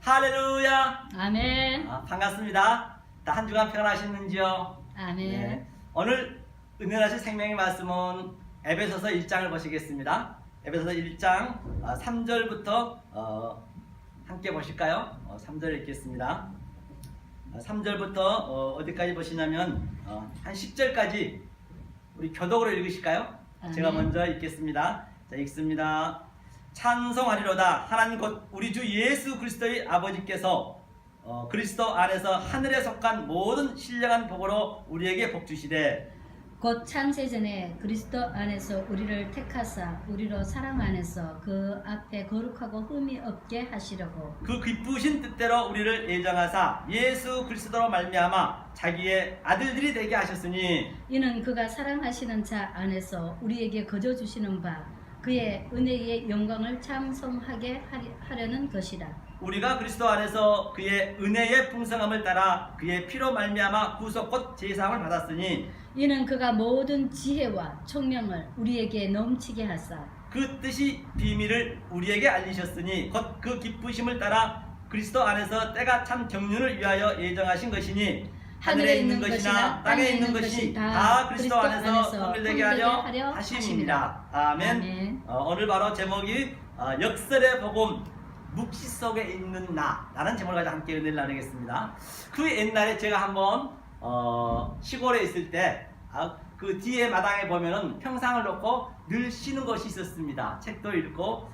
할렐루야. 아멘. 반갑습니다. 한 주간 평안하셨는지요? 아멘. 네. 오늘 은혜하실 생명의 말씀은 에베소서 1장을 보시겠습니다. 에베소서 1장 3절부터 함께 보실까요? 3절 읽겠습니다. 3절부터 어디까지 보시냐면 한 10절까지 우리 교독으로 읽으실까요? 제가 먼저 읽겠습니다. 자, 읽습니다. 찬송하리로다. 하나님 곧 우리 주 예수 그리스도의 아버지께서 그리스도 안에서 하늘에 속한 모든 신령한 복으로 우리에게 복 주시되 곧 창세전에 그리스도 안에서 우리를 택하사 우리로 사랑 안에서 그 앞에 거룩하고 흠이 없게 하시려고 그 기쁘신 뜻대로 우리를 예정하사 예수 그리스도로 말미암아 자기의 아들들이 되게 하셨으니 이는 그가 사랑하시는 자 안에서 우리에게 거저 주시는 바 그의 은혜의 영광을 찬송하게 하려는 것이라. 우리가 그리스도 안에서 그의 은혜의 풍성함을 따라 그의 피로 말미암아 구속 곧 제사함을 받았으니 이는 그가 모든 지혜와 총명을 우리에게 넘치게 하사 그 뜻이 비밀을 우리에게 알리셨으니 곧 그 기쁘심을 따라 그리스도 안에서 때가 참 경륜을 위하여 예정하신 것이니 하늘에 있는 것이나 땅에 있는 것이 다 그리스도 안에서 통일되게 하려 하심입니다. 아멘. 오늘 바로 제목이 역설의 복음 묵시 속에 있는 나라는 제목을 가지고 함께 은혜를 나누겠습니다. 그 옛날에 제가 한번 시골에 있을 때 그 뒤에 마당에 보면은 평상을 놓고 늘 쉬는 것이 있었습니다. 책도 읽고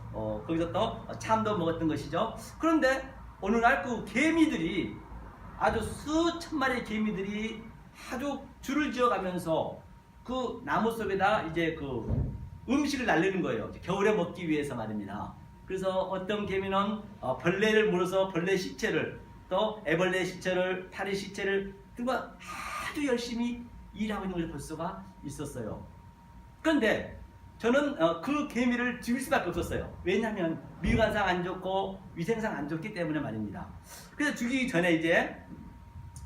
거기서 또 참도 먹었던 것이죠. 그런데 어느 날 그 개미들이 아주 수천 마리의 개미들이 아주 줄을 지어가면서 그 나무 속에다 이제 그 음식을 날리는 거예요. 겨울에 먹기 위해서 말입니다. 그래서 어떤 개미는 벌레를 물어서 벌레 시체를 또 애벌레 시체를 파리 시체를 등과 아주 열심히 일하고 있는 것을 볼 수가 있었어요. 그런데 저는 그 개미를 죽일 수밖에 없었어요. 왜냐하면 미관상 안 좋고 위생상 안 좋기 때문에 말입니다. 그래서 죽이기 전에 이제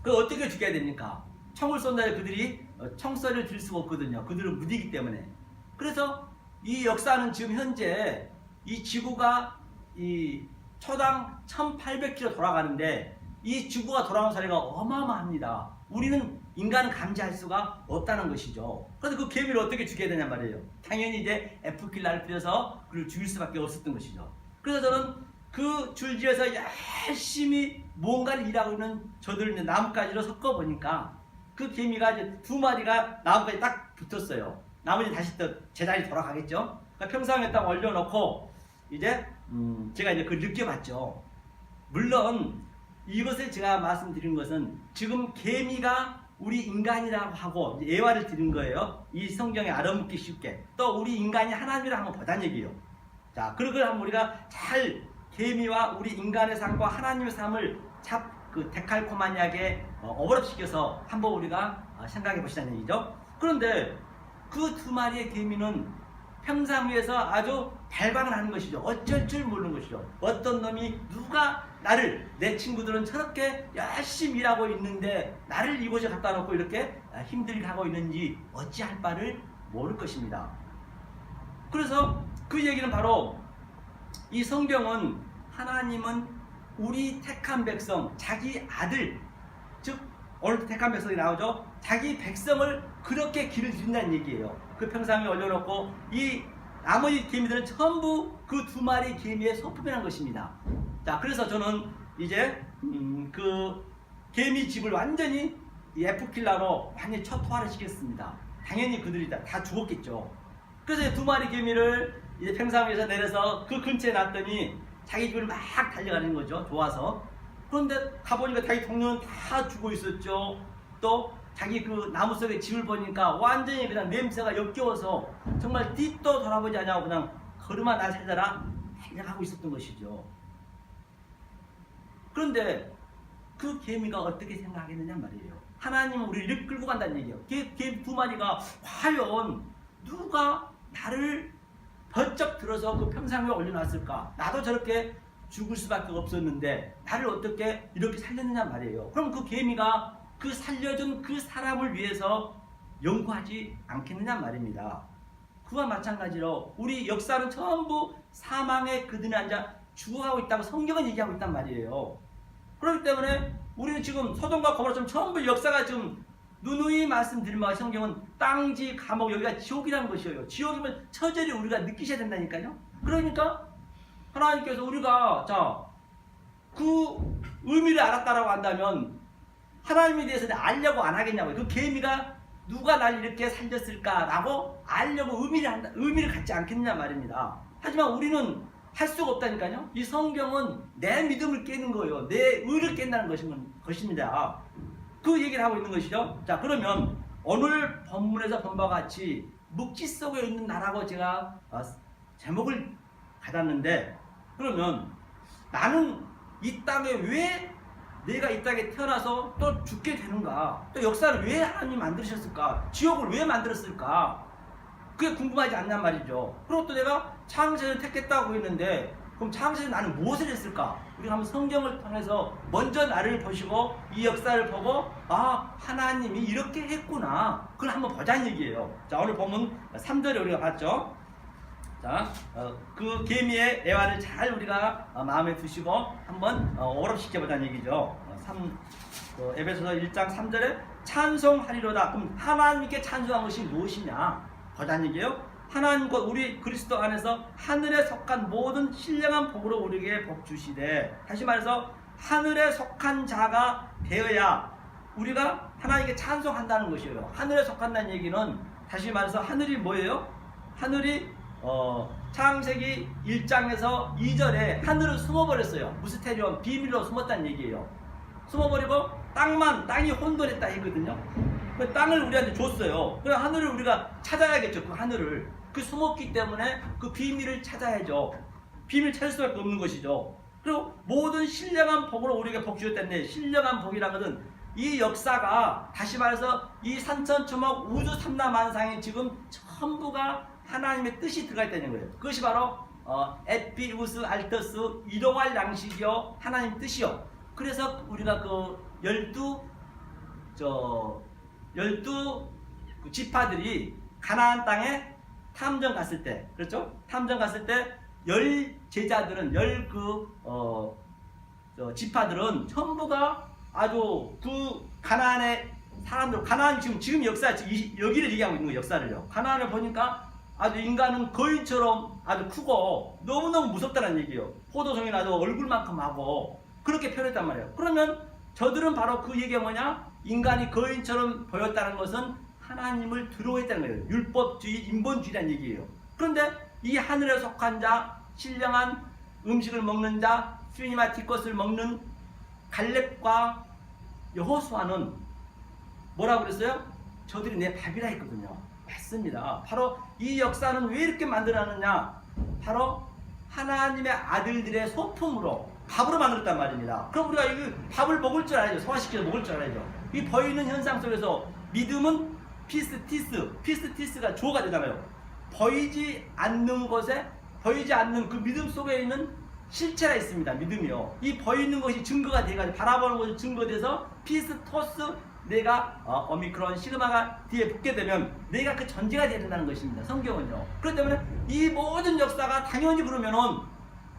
그 어떻게 죽여야 됩니까? 총을 쏜다 해서 그들이 총소리를 들을 수가 없거든요. 그들은 무디기 때문에. 그래서 이 역사는 지금 현재 이 지구가 이 초당 1800km 돌아가는데 이 지구가 돌아오는 사례가 어마어마합니다. 우리는 인간은 감지할 수가 없다는 것이죠. 그래서 그 개미를 어떻게 죽여야 되냐 말이에요. 당연히 이제 F킬러를 뿌려서 그를 죽일 수밖에 없었던 것이죠. 그래서 저는 그 줄지어서 열심히 뭔가를 일하고 있는 저들을 이제 나뭇가지로 섞어 보니까 그 개미가 이제 두 마리가 나뭇가지에 딱 붙었어요. 나머지 다시 또 제자리 돌아가겠죠. 그러니까 평상에 딱 올려놓고 이제 제가 이제 그걸 느껴봤죠. 물론 이것을 제가 말씀드린 것은 지금 개미가 우리 인간이라고 하고 예화를 드린 거예요. 이 성경에 알아먹기 쉽게. 또 우리 인간이 하나님이라 한번 보자는 얘기예요. 자, 그걸 한번 우리가 잘 개미와 우리 인간의 삶과 하나님의 삶을 그 데칼코마니하게 오버랩시켜서 한번 우리가 생각해 보시자는 얘기죠. 그런데 그 두 마리의 개미는 평상 위에서 아주 발광을 하는 것이죠. 어쩔 줄 모르는 것이죠. 어떤 놈이 누가 나를 내 친구들은 저렇게 열심히 일하고 있는데 나를 이곳에 갖다 놓고 이렇게 힘들게 하고 있는지 어찌할 바를 모를 것입니다. 그래서 그 얘기는 바로 이 성경은 하나님은 우리 택한 백성, 자기 아들, 즉 오늘 택한 백성이 나오죠. 자기 백성을 그렇게 길을 들인다는 얘기예요. 그 평상에 올려놓고 이 나머지 개미들은 전부 그 두 마리 개미의 소품이라는 것입니다. 자, 그래서 저는 이제 그 개미 집을 완전히 F킬러로 완전히 초토화를 시켰습니다. 당연히 그들이 다 죽었겠죠. 그래서 두 마리 개미를 이제 평상 위에서 내려서 그 근처에 놨더니 자기 집을 막 달려가는 거죠. 좋아서. 그런데 가보니까 자기 동료는 다 죽어 있었죠. 또 자기 그 나무 속에 집을 보니까 완전히 그냥 냄새가 역겨워서 정말 뒤도 돌아보지 않냐고 그냥 걸음아 날 살려라 달려가고 있었던 것이죠. 그런데 그 개미가 어떻게 생각하겠느냐 말이에요. 하나님은 우리를 끌고 간다는 얘기예요. 개 두 마리가 과연 누가 나를 번쩍 들어서 그 평상 위에 올려놨을까? 나도 저렇게 죽을 수밖에 없었는데 나를 어떻게 이렇게 살렸느냐 말이에요. 그럼 그 개미가 그 살려준 그 사람을 위해서 연구하지 않겠느냐 말입니다. 그와 마찬가지로 우리 역사는 전부 사망의 그늘에 앉아 주어하고 있다고 성경은 얘기하고 있단 말이에요. 그렇기 때문에 우리는 지금 소돔과 고모라처럼 전부 역사가 지금 누누이 말씀드린 바와 성경은 땅지 감옥 여기가 지옥이라는 것이에요. 지옥이면 처절히 우리가 느끼셔야 된다니까요. 그러니까 하나님께서 우리가 그 의미를 알았다라고 한다면 하나님에 대해서 알려고 안 하겠냐고요. 그 계미가 누가 날 이렇게 살렸을까라고 알려고 의미를 갖지 않겠냐 말입니다. 하지만 우리는 할 수가 없다니까요. 이 성경은 내 믿음을 깨는 거예요. 내 의를 깬다는 것입니다. 그 얘기를 하고 있는 것이죠. 자, 그러면 오늘 본문에서 본 바와 같이 묵지 속에 있는 나라고 제가 제목을 받았는데, 그러면 나는 이 땅에 왜 내가 이 땅에 태어나서 또 죽게 되는가? 또 역사를 왜 하나님이 만드셨을까? 지옥을 왜 만들었을까? 그게 궁금하지 않냔 말이죠. 그리고 또 내가 창세를 택했다고 했는데, 그럼 창세에 나는 무엇을 했을까? 우리가 한번 성경을 통해서 먼저 나를 보시고 이 역사를 보고 하나님이 이렇게 했구나. 그걸 한번 보자는 얘기예요. 자, 오늘 본문 3절에 우리가 봤죠. 자, 그 계미의 애화를 잘 우리가 마음에 두시고 한번 어렵시켜보자는 얘기죠. 에베소서 1장 3절에 찬송하리로다. 그럼 하나님께 찬송한 것이 무엇이냐? 보자는 얘기예요. 하나님과 우리 그리스도 안에서 하늘에 속한 모든 신령한 복으로 우리에게 복 주시되, 다시 말해서 하늘에 속한 자가 되어야 우리가 하나님께 찬송한다는 것이에요. 하늘에 속한다는 얘기는 다시 말해서 하늘이 뭐예요? 하늘이 창세기 1장에서 2절에 하늘을 숨어버렸어요. 무스테리온, 비밀로 숨었다는 얘기예요. 숨어버리고 땅이 혼돈했다 했거든요. 그 땅을 우리한테 줬어요. 그 하늘을 우리가 찾아야겠죠. 그 하늘을. 그 숨었기 때문에 그 비밀을 찾아야죠. 비밀 찾을 수밖에 없는 것이죠. 그리고 모든 신령한 복으로 우리에게 복 주셨다는데, 신령한 복이라는 것은 이 역사가 다시 말해서 이 산천초목 우주 삼라만상에 지금 전부가 하나님의 뜻이 들어가 있다는 거예요. 그것이 바로 에피우스 알터스 이동할 양식이요 하나님 뜻이요. 그래서 우리가 그 12 지파들이 가나안 땅에 탐정 갔을 때, 그렇죠? 탐정 갔을 때 10제자들은 지파들은 전부가 아주 그 가나안의 사람들, 가나안 지금 역사, 여기를 얘기하고 있는 거예요. 역사를요. 가나안을 보니까 아주 인간은 거인처럼 아주 크고 너무너무 무섭다는 얘기예요. 포도송이 나도 얼굴만큼 하고 그렇게 표현했단 말이에요. 그러면 저들은 바로 그 얘기가 뭐냐? 인간이 거인처럼 보였다는 것은 하나님을 두려워했다는 거예요. 율법주의, 인본주의라는 얘기예요. 그런데 이 하늘에 속한 자, 신령한 음식을 먹는 자, 시네마티컷을 먹는 갈렙과 여호수아는 뭐라고 그랬어요? 저들이 내 밥이라 했거든요. 맞습니다. 바로 이 역사는 왜 이렇게 만들어놨느냐? 바로 하나님의 아들들의 소품으로, 밥으로 만들었단 말입니다. 그럼 우리가 이 밥을 먹을 줄 알아야죠. 소화시켜서 먹을 줄 알아야죠. 이 보이는 현상 속에서 믿음은 피스티스가 주어가 되잖아요. 보이지 않는 것에, 보이지 않는 그 믿음 속에 있는 실체가 있습니다. 믿음이요. 이 보이는 것이 증거가 돼가지고, 바라보는 것이 증거돼서 피스토스, 내가 오미크론 시그마가 뒤에 붙게 되면 내가 그 전제가 되야 된다는 것입니다. 성경은요. 그렇기 때문에 이 모든 역사가 당연히 그러면은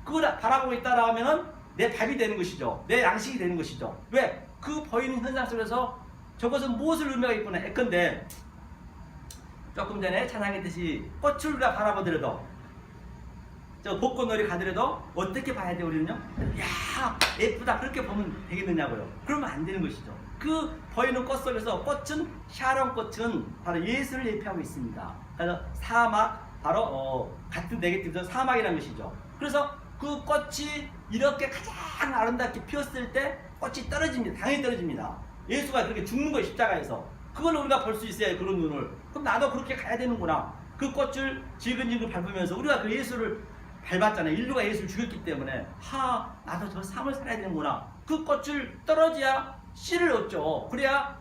그걸 바라보고 있다라 하면은 내 밥이 되는 것이죠. 내 양식이 되는 것이죠. 왜? 그 보이는 현상 속에서 저것은 무엇을 의미하고 있구나. 예컨대 조금 전에 찬양했듯이 꽃을 우리가 바라보더라도, 저 벚꽃놀이 가더라도 어떻게 봐야 돼요? 우리는요? 야, 예쁘다, 그렇게 보면 되겠느냐고요. 그러면 안 되는 것이죠. 그 보이는 꽃 속에서 꽃은, 샤론 꽃은 바로 예수를 예표하고 있습니다. 그래서 사막, 바로 같은 네게티브에서 사막이라는 것이죠. 그래서 그 꽃이 이렇게 가장 아름답게 피었을 때 꽃이 떨어집니다. 당연히 떨어집니다. 예수가 그렇게 죽는 거예요, 십자가에서. 그걸 우리가 볼 수 있어야 그런 눈을. 그럼 나도 그렇게 가야 되는구나. 그 꽃을 지근지근 밟으면서 우리가 그 예수를 밟았잖아요. 인류가 예수를 죽였기 때문에 나도 저 삶을 살아야 되는구나. 그 꽃을 떨어져야 씨를 얻죠. 그래야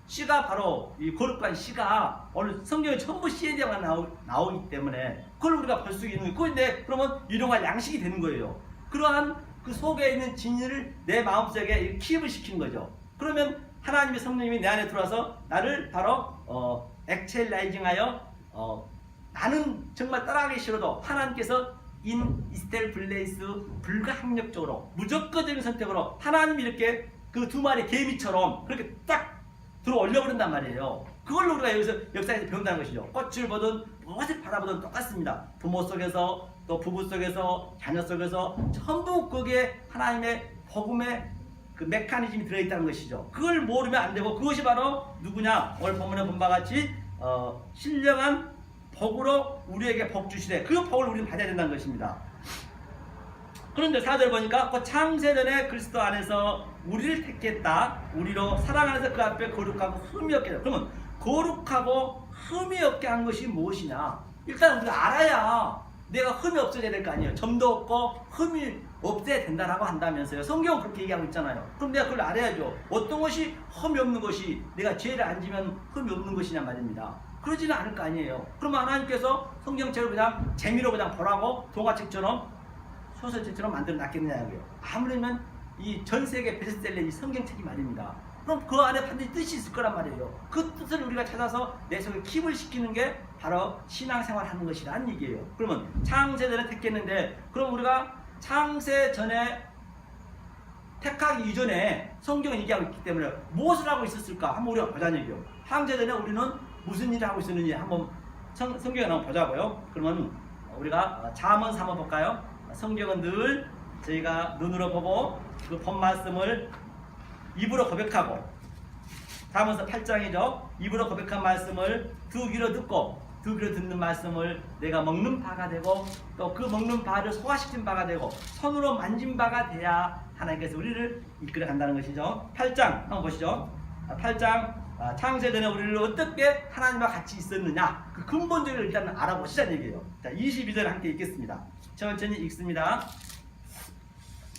씨가 바로 이 거룩한 씨가 오늘 성경에 전부 씨에 대한 나오기 때문에 그걸 우리가 볼 수 있는 거예요. 그런데 그러면 일용할 양식이 되는 거예요. 그러한 그 속에 있는 진리를 내 마음속에 키입을 시킨 거죠. 그러면 하나님의 성령님이 내 안에 들어와서 나를 바로 액체라이징하여 나는 정말 따라가기 싫어도 하나님께서 인 이스텔 블레이스 불가항력적으로 무조건적인 선택으로 하나님이 이렇게 그 두 마리 개미처럼 그렇게 딱 들어 올려버린단 말이에요. 그걸로 우리가 여기서 역사에서 배운다는 것이죠. 꽃을 보든 무엇을 바라보든 똑같습니다. 부모 속에서 또 부부 속에서 자녀 속에서 전부 거기에 하나님의 복음의 그 메커니즘이 들어있다는 것이죠. 그걸 모르면 안 되고 그것이 바로 누구냐? 오늘 본문에 본 바와 같이 신령한 복으로 우리에게 복 주시되 그 복을 우리는 받아야 된다는 것입니다. 그런데 4절 보니까 그 창세전에 그리스도 안에서 우리를 택했다. 우리로 사랑 안에서 그 앞에 거룩하고 흠이 없게 하다. 그러면 거룩하고 흠이 없게 한 것이 무엇이냐? 일단 우리가 알아야 내가 흠이 없어져야 될 거 아니에요. 점도 없고 흠이 없어야 된다라고 한다면서요. 성경은 그렇게 얘기하고 있잖아요. 그럼 내가 그걸 알아야죠. 어떤 것이 흠이 없는 것이 내가 죄를 안 지면 흠이 없는 것이냐 말입니다. 그러지는 않을 거 아니에요. 그러면 하나님께서 성경책을 그냥 재미로 그냥 보라고 동화책처럼 소설책처럼 만들어 놨겠느냐고요. 아무래면 이 전 세계 베스트셀러 이 성경책이 말입니다. 그럼 그 안에 반드시 뜻이 있을 거란 말이에요. 그 뜻을 우리가 찾아서 내 속에 킵을 시키는 게 바로 신앙생활 하는 것이라는 얘기예요. 그러면 창세전에 택했는데 그럼 우리가 창세전에 택하기 이전에 성경은 얘기하고 있기 때문에 무엇을 하고 있었을까? 한번 우리가 보자는 얘기예요. 창세전에 우리는 무슨 일을 하고 있었는지 한번 성경에 한번 보자고요. 그러면 우리가 잠언서 한번 볼까요? 성경은 늘 저희가 눈으로 보고 그 본 말씀을 입으로 고백하고 잠언서 8장이죠. 입으로 고백한 말씀을 두 귀로 듣고 두 귀로 듣는 말씀을 내가 먹는 바가 되고 또 그 먹는 바를 소화시킨 바가 되고 손으로 만진 바가 돼야 하나님께서 우리를 이끌어 간다는 것이죠. 8장 한번 보시죠. 8장 창세전에 우리를 어떻게 하나님과 같이 있었느냐 그 근본적으로 일단 알아보시자는 얘기예요. 자, 22절 함께 읽겠습니다. 천천히 읽습니다.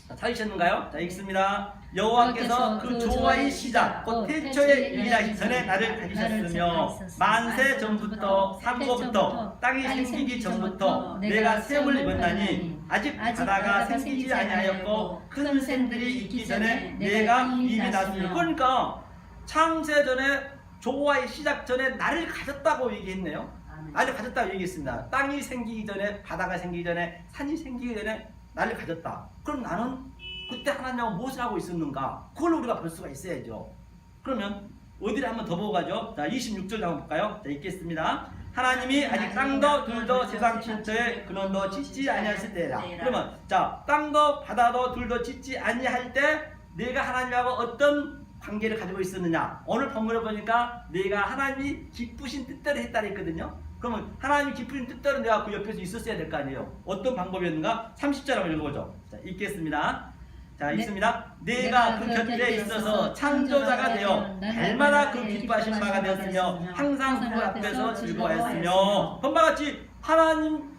자, 찾으셨는가요? 자, 읽습니다. 여호와께서 그 조화의 시작 곧 태초에 일하기 전에 나를 가지셨으며 만세 전부터 상고부터 땅이 생기기 전부터 내가 샘을 입었나니 아직 바다가 생기지 아니하였고 큰 샘들이 있기 전에 내가 이미 났으며. 그러니까 창세전에 조화의 시작 전에 나를 가졌다고 얘기했네요. 나를 가졌다고 얘기했습니다. 땅이 생기기 전에 바다가 생기기 전에 산이 생기기 전에 나를 가졌다. 그럼 나는 그때 하나님하고 무엇을 하고 있었는가? 그걸 우리가 볼 수가 있어야죠. 그러면 어디를 한번 더 보고 가죠. 자, 26절 한번 볼까요? 자, 읽겠습니다. 하나님이 아직 땅도 들도 세상 진토에 근원도 짓지 아니하실 때라. 그러면 자, 땅도 바다도 들도 짓지 아니할 때 내가 하나님하고 어떤 관계를 가지고 있었느냐? 오늘 본문을 보니까 내가 하나님이 기쁘신 뜻대로 했다 했거든요. 그러면 하나님이 기쁘신 뜻대로 내가 그 옆에서 있었어야 될 거 아니에요. 어떤 방법이었는가? 30절 한번 읽어보죠. 자, 읽겠습니다. 자, 읽습니다. 내가 그 곁에 있어서 창조자가 되어 날마다 그 기뻐하신 바가 되었으며 항상 그 앞에서 즐거워했으며. 본바 같이 하나님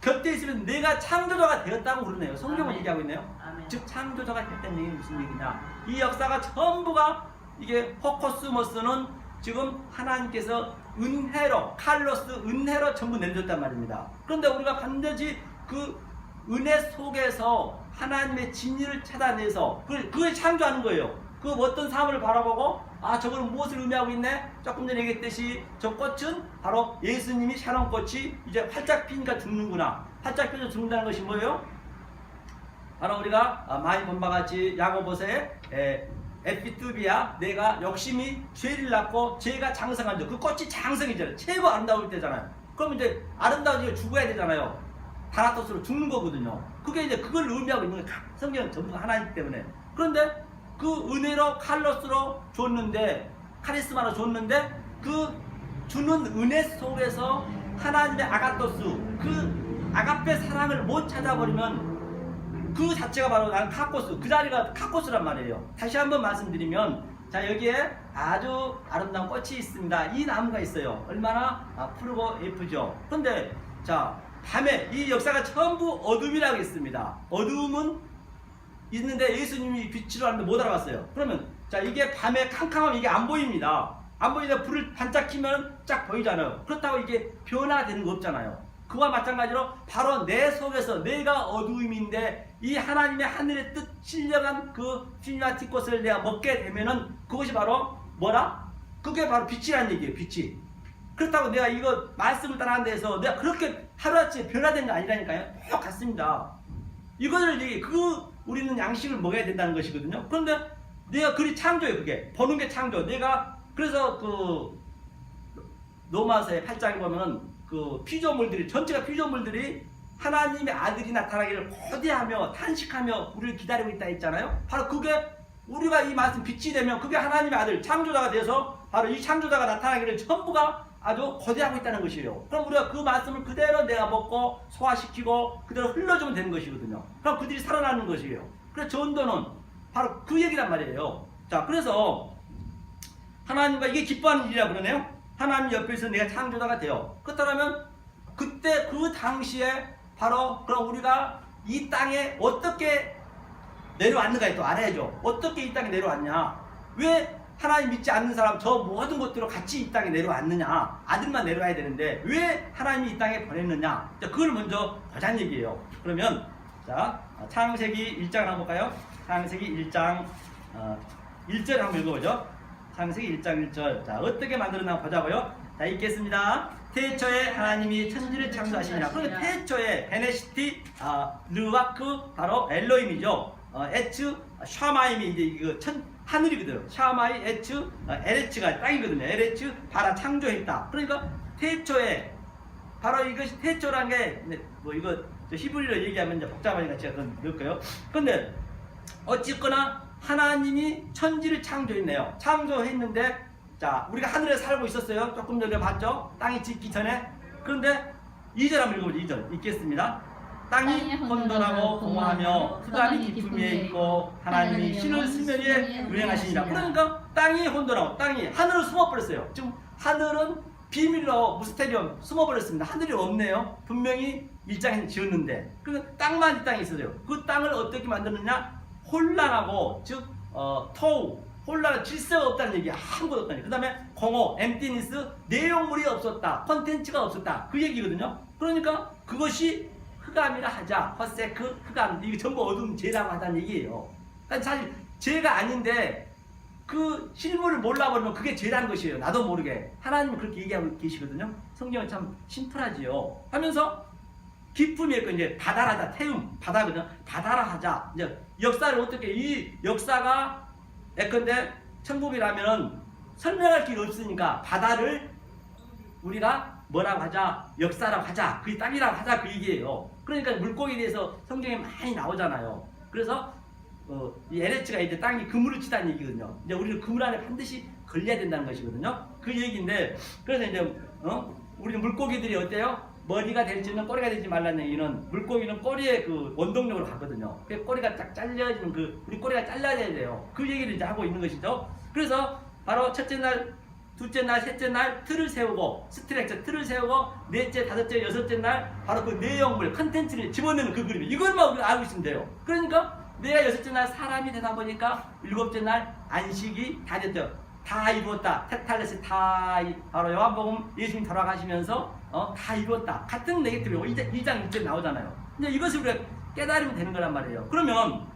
곁에 있으면 내가 창조자가 되었다고 그러네요. 성경은 얘기하고 있네요. 즉 창조자가 됐다는 얘기는 무슨 얘기냐? 이 역사가 전부가 이게 호코스모스는 지금 하나님께서 은혜로 칼로스 은혜로 전부 내려줬단 말입니다. 그런데 우리가 반드시 그 은혜 속에서 하나님의 진리를 찾아내서 그걸 창조하는 거예요. 그 어떤 사물을 바라보고 아 저거는 무엇을 의미하고 있네? 조금 전에 얘기했듯이 저 꽃은 바로 예수님이 샤론 꽃이 이제 활짝 피니까 죽는구나. 활짝 피어서 죽는다는 것이 뭐예요? 바로 우리가 많이 본 바와 같이 야고보서에 에피투비아 내가 욕심이 죄를 낳고 죄가 장성한 줄. 그 꽃이 장성이잖아요. 최고 아름다울 때잖아요. 그럼 이제 아름다워지고 죽어야 되잖아요. 다나토스로 죽는 거거든요. 그게 이제 그걸 의미하고 있는 거예요. 성경은 전부 하나이기 때문에. 그런데 그 은혜로 칼로스로 줬는데 카리스마로 줬는데 그 주는 은혜 속에서 하나님의 아가토스 그 아가페 사랑을 못 찾아버리면 그 자체가 바로 나는 카코스, 그 자리가 카코스란 말이에요. 다시 한번 말씀드리면 자 여기에 아주 아름다운 꽃이 있습니다. 이 나무가 있어요. 얼마나 푸르고 예쁘죠. 그런데 자 밤에 이 역사가 전부 어둠이라고 했습니다. 어둠은 있는데 예수님이 빛으로 하는데 못 알아봤어요. 그러면 자 이게 밤에 캄캄하면 이게 안 보입니다. 안 보이는데 불을 반짝 켜면 쫙 보이잖아요. 그렇다고 이게 변화되는 거 없잖아요. 그와 마찬가지로 바로 내 속에서 내가 어두움인데 이 하나님의 하늘의 뜻 신령한 그 시네마티코스를 내가 먹게 되면은 그것이 바로 뭐라? 그게 바로 빛이라는 얘기예요. 빛이. 그렇다고 내가 이거 말씀을 따라하는 데서 내가 그렇게 하루아침에 변화된 게 아니라니까요. 똑같습니다. 이거를 우리는 양식을 먹어야 된다는 것이거든요. 그런데 내가 그리 창조예요. 그게 버는 게 창조. 내가 그래서 그 로마서의 8장에 보면은 그 피조물들이 전체가 피조물들이 하나님의 아들이 나타나기를 거대하며 탄식하며 우리를 기다리고 있다 했잖아요. 바로 그게 우리가 이 말씀 빛이 되면 그게 하나님의 아들 창조자가 돼서 바로 이 창조자가 나타나기를 전부가 아주 거대하고 있다는 것이에요. 그럼 우리가 그 말씀을 그대로 내가 먹고 소화시키고 그대로 흘러주면 되는 것이거든요. 그럼 그들이 살아나는 것이에요. 그래서 전도는 바로 그 얘기란 말이에요. 자, 그래서 하나님과 이게 기뻐하는 일이라 그러네요. 하나님 옆에서 내가 창조자가 돼요. 그렇다면 그때 그 당시에 바로 그럼 우리가 이 땅에 어떻게 내려왔는가에 또 알아야죠. 어떻게 이 땅에 내려왔냐? 왜 하나님 믿지 않는 사람 저 모든 것들로 같이 이 땅에 내려왔느냐? 아들만 내려와야 되는데 왜 하나님이 이 땅에 보냈느냐? 자, 그걸 먼저 보자는 얘기예요. 그러면 자, 창세기 1장을 한번 볼까요? 창세기 1장 1절 한번 읽어보죠. 창세기 1장 1절. 자, 어떻게 만들었나 보자고요. 자, 읽겠습니다. 태초에 하나님이 천지를 창조하시니라. 그런데 태초에 베네시티 르와크 바로 엘로힘이죠. 에츠 샤마임이 이제 이거 하늘이거든요. 샤마이 에츠 에레츠가 땅이거든요. 에레츠 바라 창조했다. 그러니까 태초에 바로 이것이 태초라는 게 뭐 이거 히브리로 얘기하면 이제 복잡하니까 제가 그건 넣을게요. 근데 어쨌거나 하나님이 천지를 창조했네요. 창조했는데 자, 우리가 하늘에 살고 있었어요. 조금 전에 봤죠? 땅이 짓기 전에. 그런데 2절 한번 읽어보죠. 2절 읽겠습니다. 땅이 혼돈하고 공허하며 흑암이 깊음 위에 있고 하나님이 신을 수면 위에 운행하시니라. 그러니까 땅이 혼돈하고 땅이 하늘을 숨어버렸어요. 지금 하늘은 비밀로 무스테리움 숨어버렸습니다. 하늘이 없네요. 분명히 일장에 지었는데 그 땅만 이 땅에 있어요. 그 땅을 어떻게 만드느냐? 혼란하고 즉 토우 혼란, 질서가 없다는 얘기 아무것도 없다는 얘기. 그 다음에 공허, 엠티니스, 내용물이 없었다, 컨텐츠가 없었다 그 얘기거든요. 그러니까 그것이 흑암이라 하자, 허세크, 흑암, 이게 전부 어둠 죄라고 하다는 얘기예요. 그러니까 사실 죄가 아닌데 그 실물을 몰라버리면 그게 죄라는 것이에요. 나도 모르게. 하나님은 그렇게 얘기하고 계시거든요. 성경은 참 심플하지요. 하면서 기쁨이 있고 이제 바다라자, 태움, 바다거든요. 바다라 하자. 이제 역사를 어떻게 이 역사가 예컨대 천국이라면은 설명할 게 없으니까 바다를 우리가 뭐라고 하자, 역사라고 하자, 그 땅이라고 하자 그 얘기예요. 그러니까 물고기에 대해서 성경에 많이 나오잖아요. 그래서 이 에레츠가 이제 땅이 그물을 치다는 얘기거든요. 이제 우리는 그물 안에 반드시 걸려야 된다는 것이거든요. 그 얘기인데 그래서 이제 우리는 물고기들이 어때요? 머리가 될지는 꼬리가 되지 말라는 얘기는 물고기는 꼬리에 그 원동력으로 가거든요. 그 꼬리가 딱 잘려지는 우리 꼬리가 잘라져야 돼요. 그 얘기를 이제 하고 있는 것이죠. 그래서 바로 첫째 날, 둘째 날, 셋째 날 틀을 세우고 스트렉처 틀을 세우고 넷째, 다섯째, 여섯째 날 바로 그 내용물, 컨텐츠를 집어넣는 그 그림 이걸만 우리가 알고 있으면 돼요. 그러니까 내가 여섯째 날 사람이 되다 보니까 일곱째 날 안식이 다 됐죠. 다 이루었다. 테탈레스 다 바로 요한복음 예수님 돌아가시면서 다 이루었다. 같은 네게티브고 2장 1절 나오잖아요. 근데 이것을 우리가 깨달으면 되는 거란 말이에요. 그러면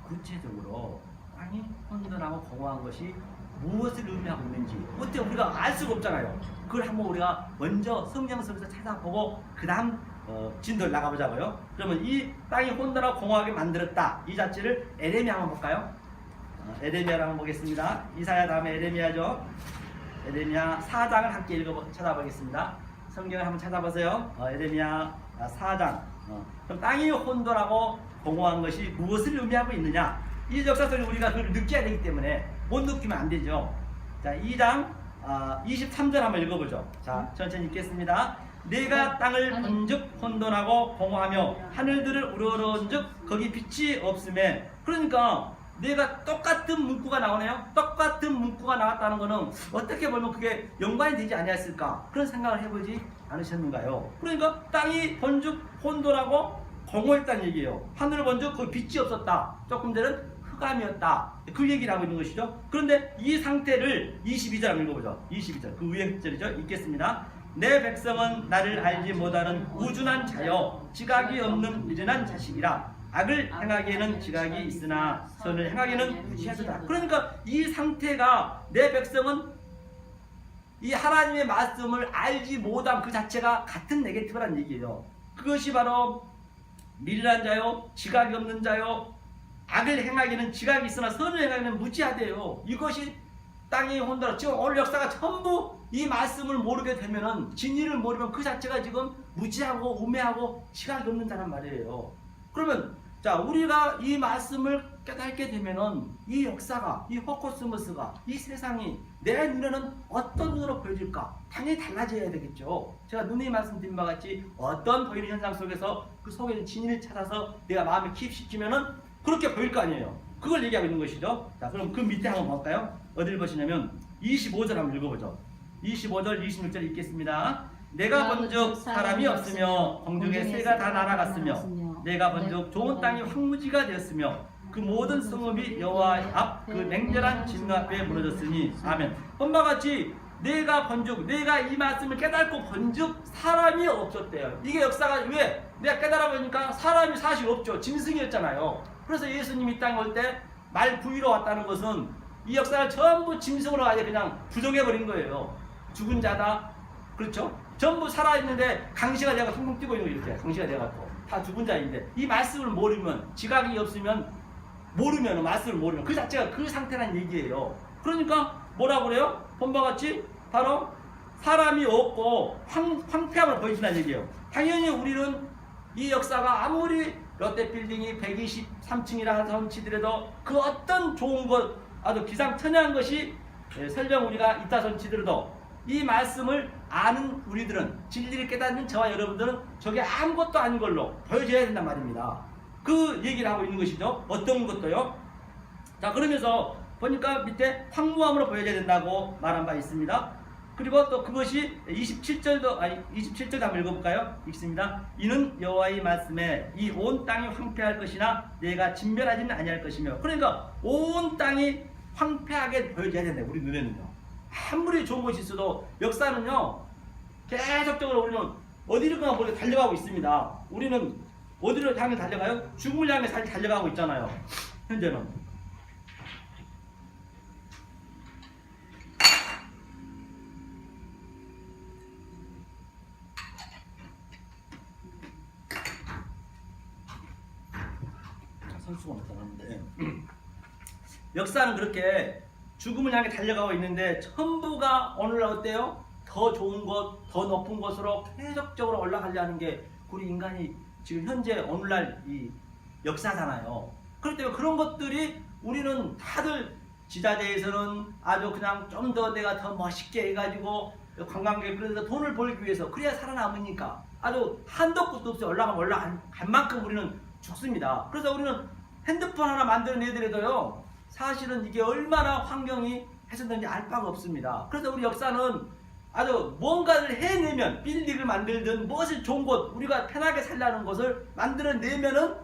구체적으로 땅이 혼돈하고 공허한 것이 무엇을 의미하고 있는지 어때 우리가 알 수가 없잖아요. 그걸 한번 우리가 먼저 성경 속에서 찾아보고 그 다음 진도를 나가보자고요. 그러면 이 땅이 혼돈하고 공허하게 만들었다. 이 자체를 에레미야 한번 볼까요? 에레미야를 한번 보겠습니다. 이사야 다음에 에레미야죠. 에레미야 4장을 함께 찾아보겠습니다. 성경을 한번 찾아보세요. 에레미야 4장. 그럼 땅이 혼돈하고 공허한 것이 무엇을 의미하고 있느냐? 이 역사 속에 우리가 그걸 느껴야 되기 때문에 못 느끼면 안 되죠. 자, 2장 23절 한번 읽어보죠. 자, 천천히 읽겠습니다. 내가 땅을 본즉 혼돈하고 공허하며 하늘들을 우러러온즉 거기 빛이 없음에. 그러니까 내가 똑같은 문구가 나오네요. 똑같은 문구가 나왔다는 것은 어떻게 보면 그게 연관이 되지 아니었을까 그런 생각을 해보지 않으셨는가요? 그러니까 땅이 본즉 혼돈하고 공허했다는 얘기예요. 하늘 본즉 거기 빛이 없었다. 조금 전에는 흑암이었다. 그 얘기를 하고 있는 것이죠. 그런데 이 상태를 22절 한번 읽어보죠. 22절 그 위에 절이죠. 읽겠습니다. 내 백성은 나를 알지 못하는 우준한 자여 지각이 없는 미련한 자식이라. 악을 행하기에는 지각이 있으나 선을 행하기에는 무지하도다. 그러니까 이 상태가 내 백성은 이 하나님의 말씀을 알지 못함 그 자체가 같은 네게티브란 얘기예요. 그것이 바로 미련한 자요, 지각이 없는 자요, 악을 행하기는 지각이 있으나 선을 행하기는 무지하대요. 이것이 땅이 혼돈하고 지금 오늘 역사가 전부 이 말씀을 모르게 되면은, 진리를 모르면 그 자체가 지금 무지하고 우매하고 지각이 없는 자란 말이에요. 그러면 자, 우리가 이 말씀을 깨닫게 되면은 이 역사가, 이 호코스모스가, 이 세상이 내 눈에는 어떤 눈으로 보여질까? 당연히 달라져야 되겠죠. 제가 누누이 말씀드린 바와 같이 어떤 보이는 현상 속에서 그 속에 있는 진리를 찾아서 내가 마음에 기입시키면은 그렇게 보일 거 아니에요. 그걸 얘기하고 있는 것이죠. 자, 그럼 그 밑에 한번 볼까요? 어디를 보시냐면 25절 한번 읽어보죠. 25절, 26절 읽겠습니다. 내가 본즉 사람이 없으며 공중의 새가 다 날아갔으며 내가 본즉 좋은 땅이 황무지가 되었으며 그 모든 성읍이 여호와 앞 그 맹렬한 진노 앞에 무너졌으니 아멘. 본바 같이 내가 본즉, 내가 이 말씀을 깨닫고 본즉 사람이 없었대요. 이게 역사가 왜? 내가 깨달아 보니까 사람이 사실 없죠. 짐승이었잖아요. 그래서 예수님이 이 땅에 올 때 말 부위로 왔다는 것은 이 역사를 전부 짐승으로 아예 그냥 부정해버린 거예요. 죽은 자다. 그렇죠? 전부 살아있는데 강시가 되고 퉁퉁 뛰고 있는 거, 이렇게 강시가 돼갖고 다 죽은 자인데 이 말씀을 모르면, 지각이 없으면, 모르면, 말씀을 모르면 그 자체가 그 상태란 얘기예요. 그러니까 뭐라고 그래요? 본바 같이 바로 사람이 없고 황폐함을 보여준다는 얘기예요. 당연히 우리는 이 역사가 아무리 롯데빌딩이 123층이라 손치더라도 그 어떤 좋은 것, 아주 기상천외한 것이 설령 우리가 있다 손치더라도 이 말씀을 아는 우리들은, 진리를 깨닫는 저와 여러분들은 저게 아무것도 아닌 걸로 보여줘야 된단 말입니다. 그 얘기를 하고 있는 것이죠. 어떤 것도요. 자, 그러면서 보니까 밑에 황무함으로 보여줘야 된다고 말한 바 있습니다. 그리고 또 그것이 27절도, 27절 한번 읽어볼까요? 읽습니다. 이는 여호와의 말씀에 이 온 땅이 황폐할 것이나 내가 진멸하지는 아니할 것이며. 그러니까 온 땅이 황폐하게 보여줘야 된다, 우리 눈에는요. 아무리 좋은 것이 있어도 역사는요, 계속적으로 우리는 어디로가 모르게 달려가고 있습니다. 우리는 어디로 향해 달려가요? 죽음을 향해 달려가고 있잖아요. 현재는. 선수가 못하는데 역사는 그렇게 죽음을 향해 달려가고 있는데 전부가 오늘날 어때요? 더 좋은 것, 더 높은 곳으로 계속적으로 올라가려는 게 우리 인간이 지금 현재 오늘날 이 역사잖아요. 그렇기 때문에 그런 것들이 우리는 다들 지자체에서는 아주 그냥 좀 더 내가 더 멋있게 해가지고 관광객 그래서 돈을 벌기 위해서 그래야 살아남으니까 아주 한도 끝도 없이 올라갈 만큼 우리는 죽습니다. 그래서 우리는 핸드폰 하나 만들어내더라도요, 사실은 이게 얼마나 환경이 훼손되는지 알 바가 없습니다. 그래서 우리 역사는 아주 뭔가를 해내면, 빌딩을 만들든 무엇을 좋은 곳, 우리가 편하게 살라는 것을 만들어내면은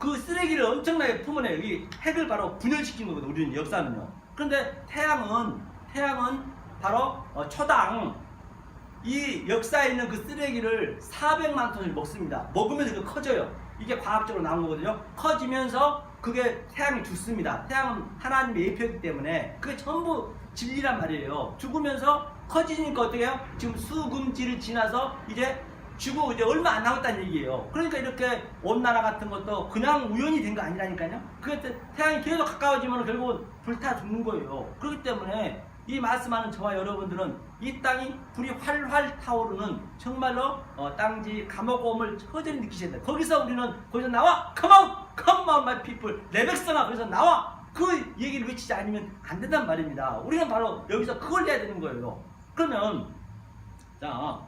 그 쓰레기를 엄청나게 품어내요. 이 핵을 바로 분열시킨 거거든요, 우리는 역사는요. 그런데 태양은 바로 초당 이 역사에 있는 그 쓰레기를 400만 톤을 먹습니다. 먹으면서 그 커져요. 이게 과학적으로 나온 거거든요. 커지면서 그게 태양이 죽습니다. 태양은 하나님의 예표이기 때문에 그게 전부 진리란 말이에요. 죽으면서 커지니까 어떻게 해요? 지금 수금지를 지나서 이제 죽고 이제 얼마 안 남았다는 얘기예요. 그러니까 이렇게 온난화 같은 것도 그냥 우연히 된 거 아니라니까요. 그게 태양이 계속 가까워지면 결국은 불타 죽는 거예요. 그렇기 때문에 이 말씀하는 저와 여러분들은 이 땅이 불이 활활 타오르는 정말로 땅지 감옥곰을 처절히 느끼셔야 돼요. 거기서 나와! Come out! Come out my people! 내 백성아, 거기서 나와! 그 얘기를 외치지 않으면 안 된단 말입니다. 우리는 바로 여기서 그걸 해야 되는 거예요. 그러면 자,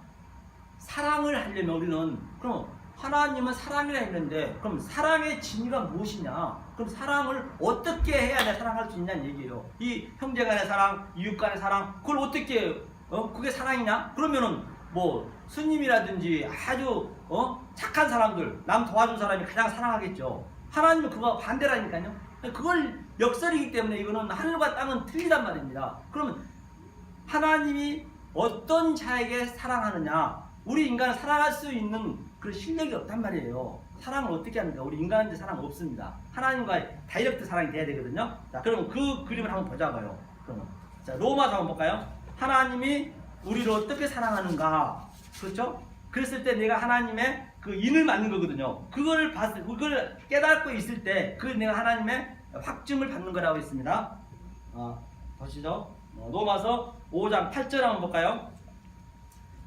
사랑을 하려면 우리는, 그럼 하나님은 사랑이라 했는데 그럼 사랑의 진위가 무엇이냐? 그럼 사랑을 어떻게 해야 내가 사랑할 수 있냐는 얘기예요. 이 형제 간의 사랑, 이웃 간의 사랑, 그걸 어떻게 그게 사랑이냐? 그러면은 뭐 스님이라든지 아주 착한 사람들, 남 도와준 사람이 가장 사랑하겠죠. 하나님은 그거 반대라니까요. 그걸 역설이기 때문에 이거는 하늘과 땅은 틀리단 말입니다. 그러면 하나님이 어떤 자에게 사랑하느냐? 우리 인간은 사랑할 수 있는 그런 실력이 없단 말이에요. 사랑을 어떻게 합니까? 우리 인간한테 사랑 없습니다. 하나님과의 다이렉트 사랑이 돼야 되거든요. 자, 그러면 그 그림을 한번 보자고요. 그러면 자, 로마서 한번 볼까요? 하나님이 우리를 어떻게 사랑하는가. 그렇죠? 그랬을 때 내가 하나님의 그 인을 맞는 거거든요. 그걸 깨닫고 있을 때, 내가 하나님의 확증을 받는 거라고 했습니다. 보시죠. 로마서 5장 8절 한번 볼까요?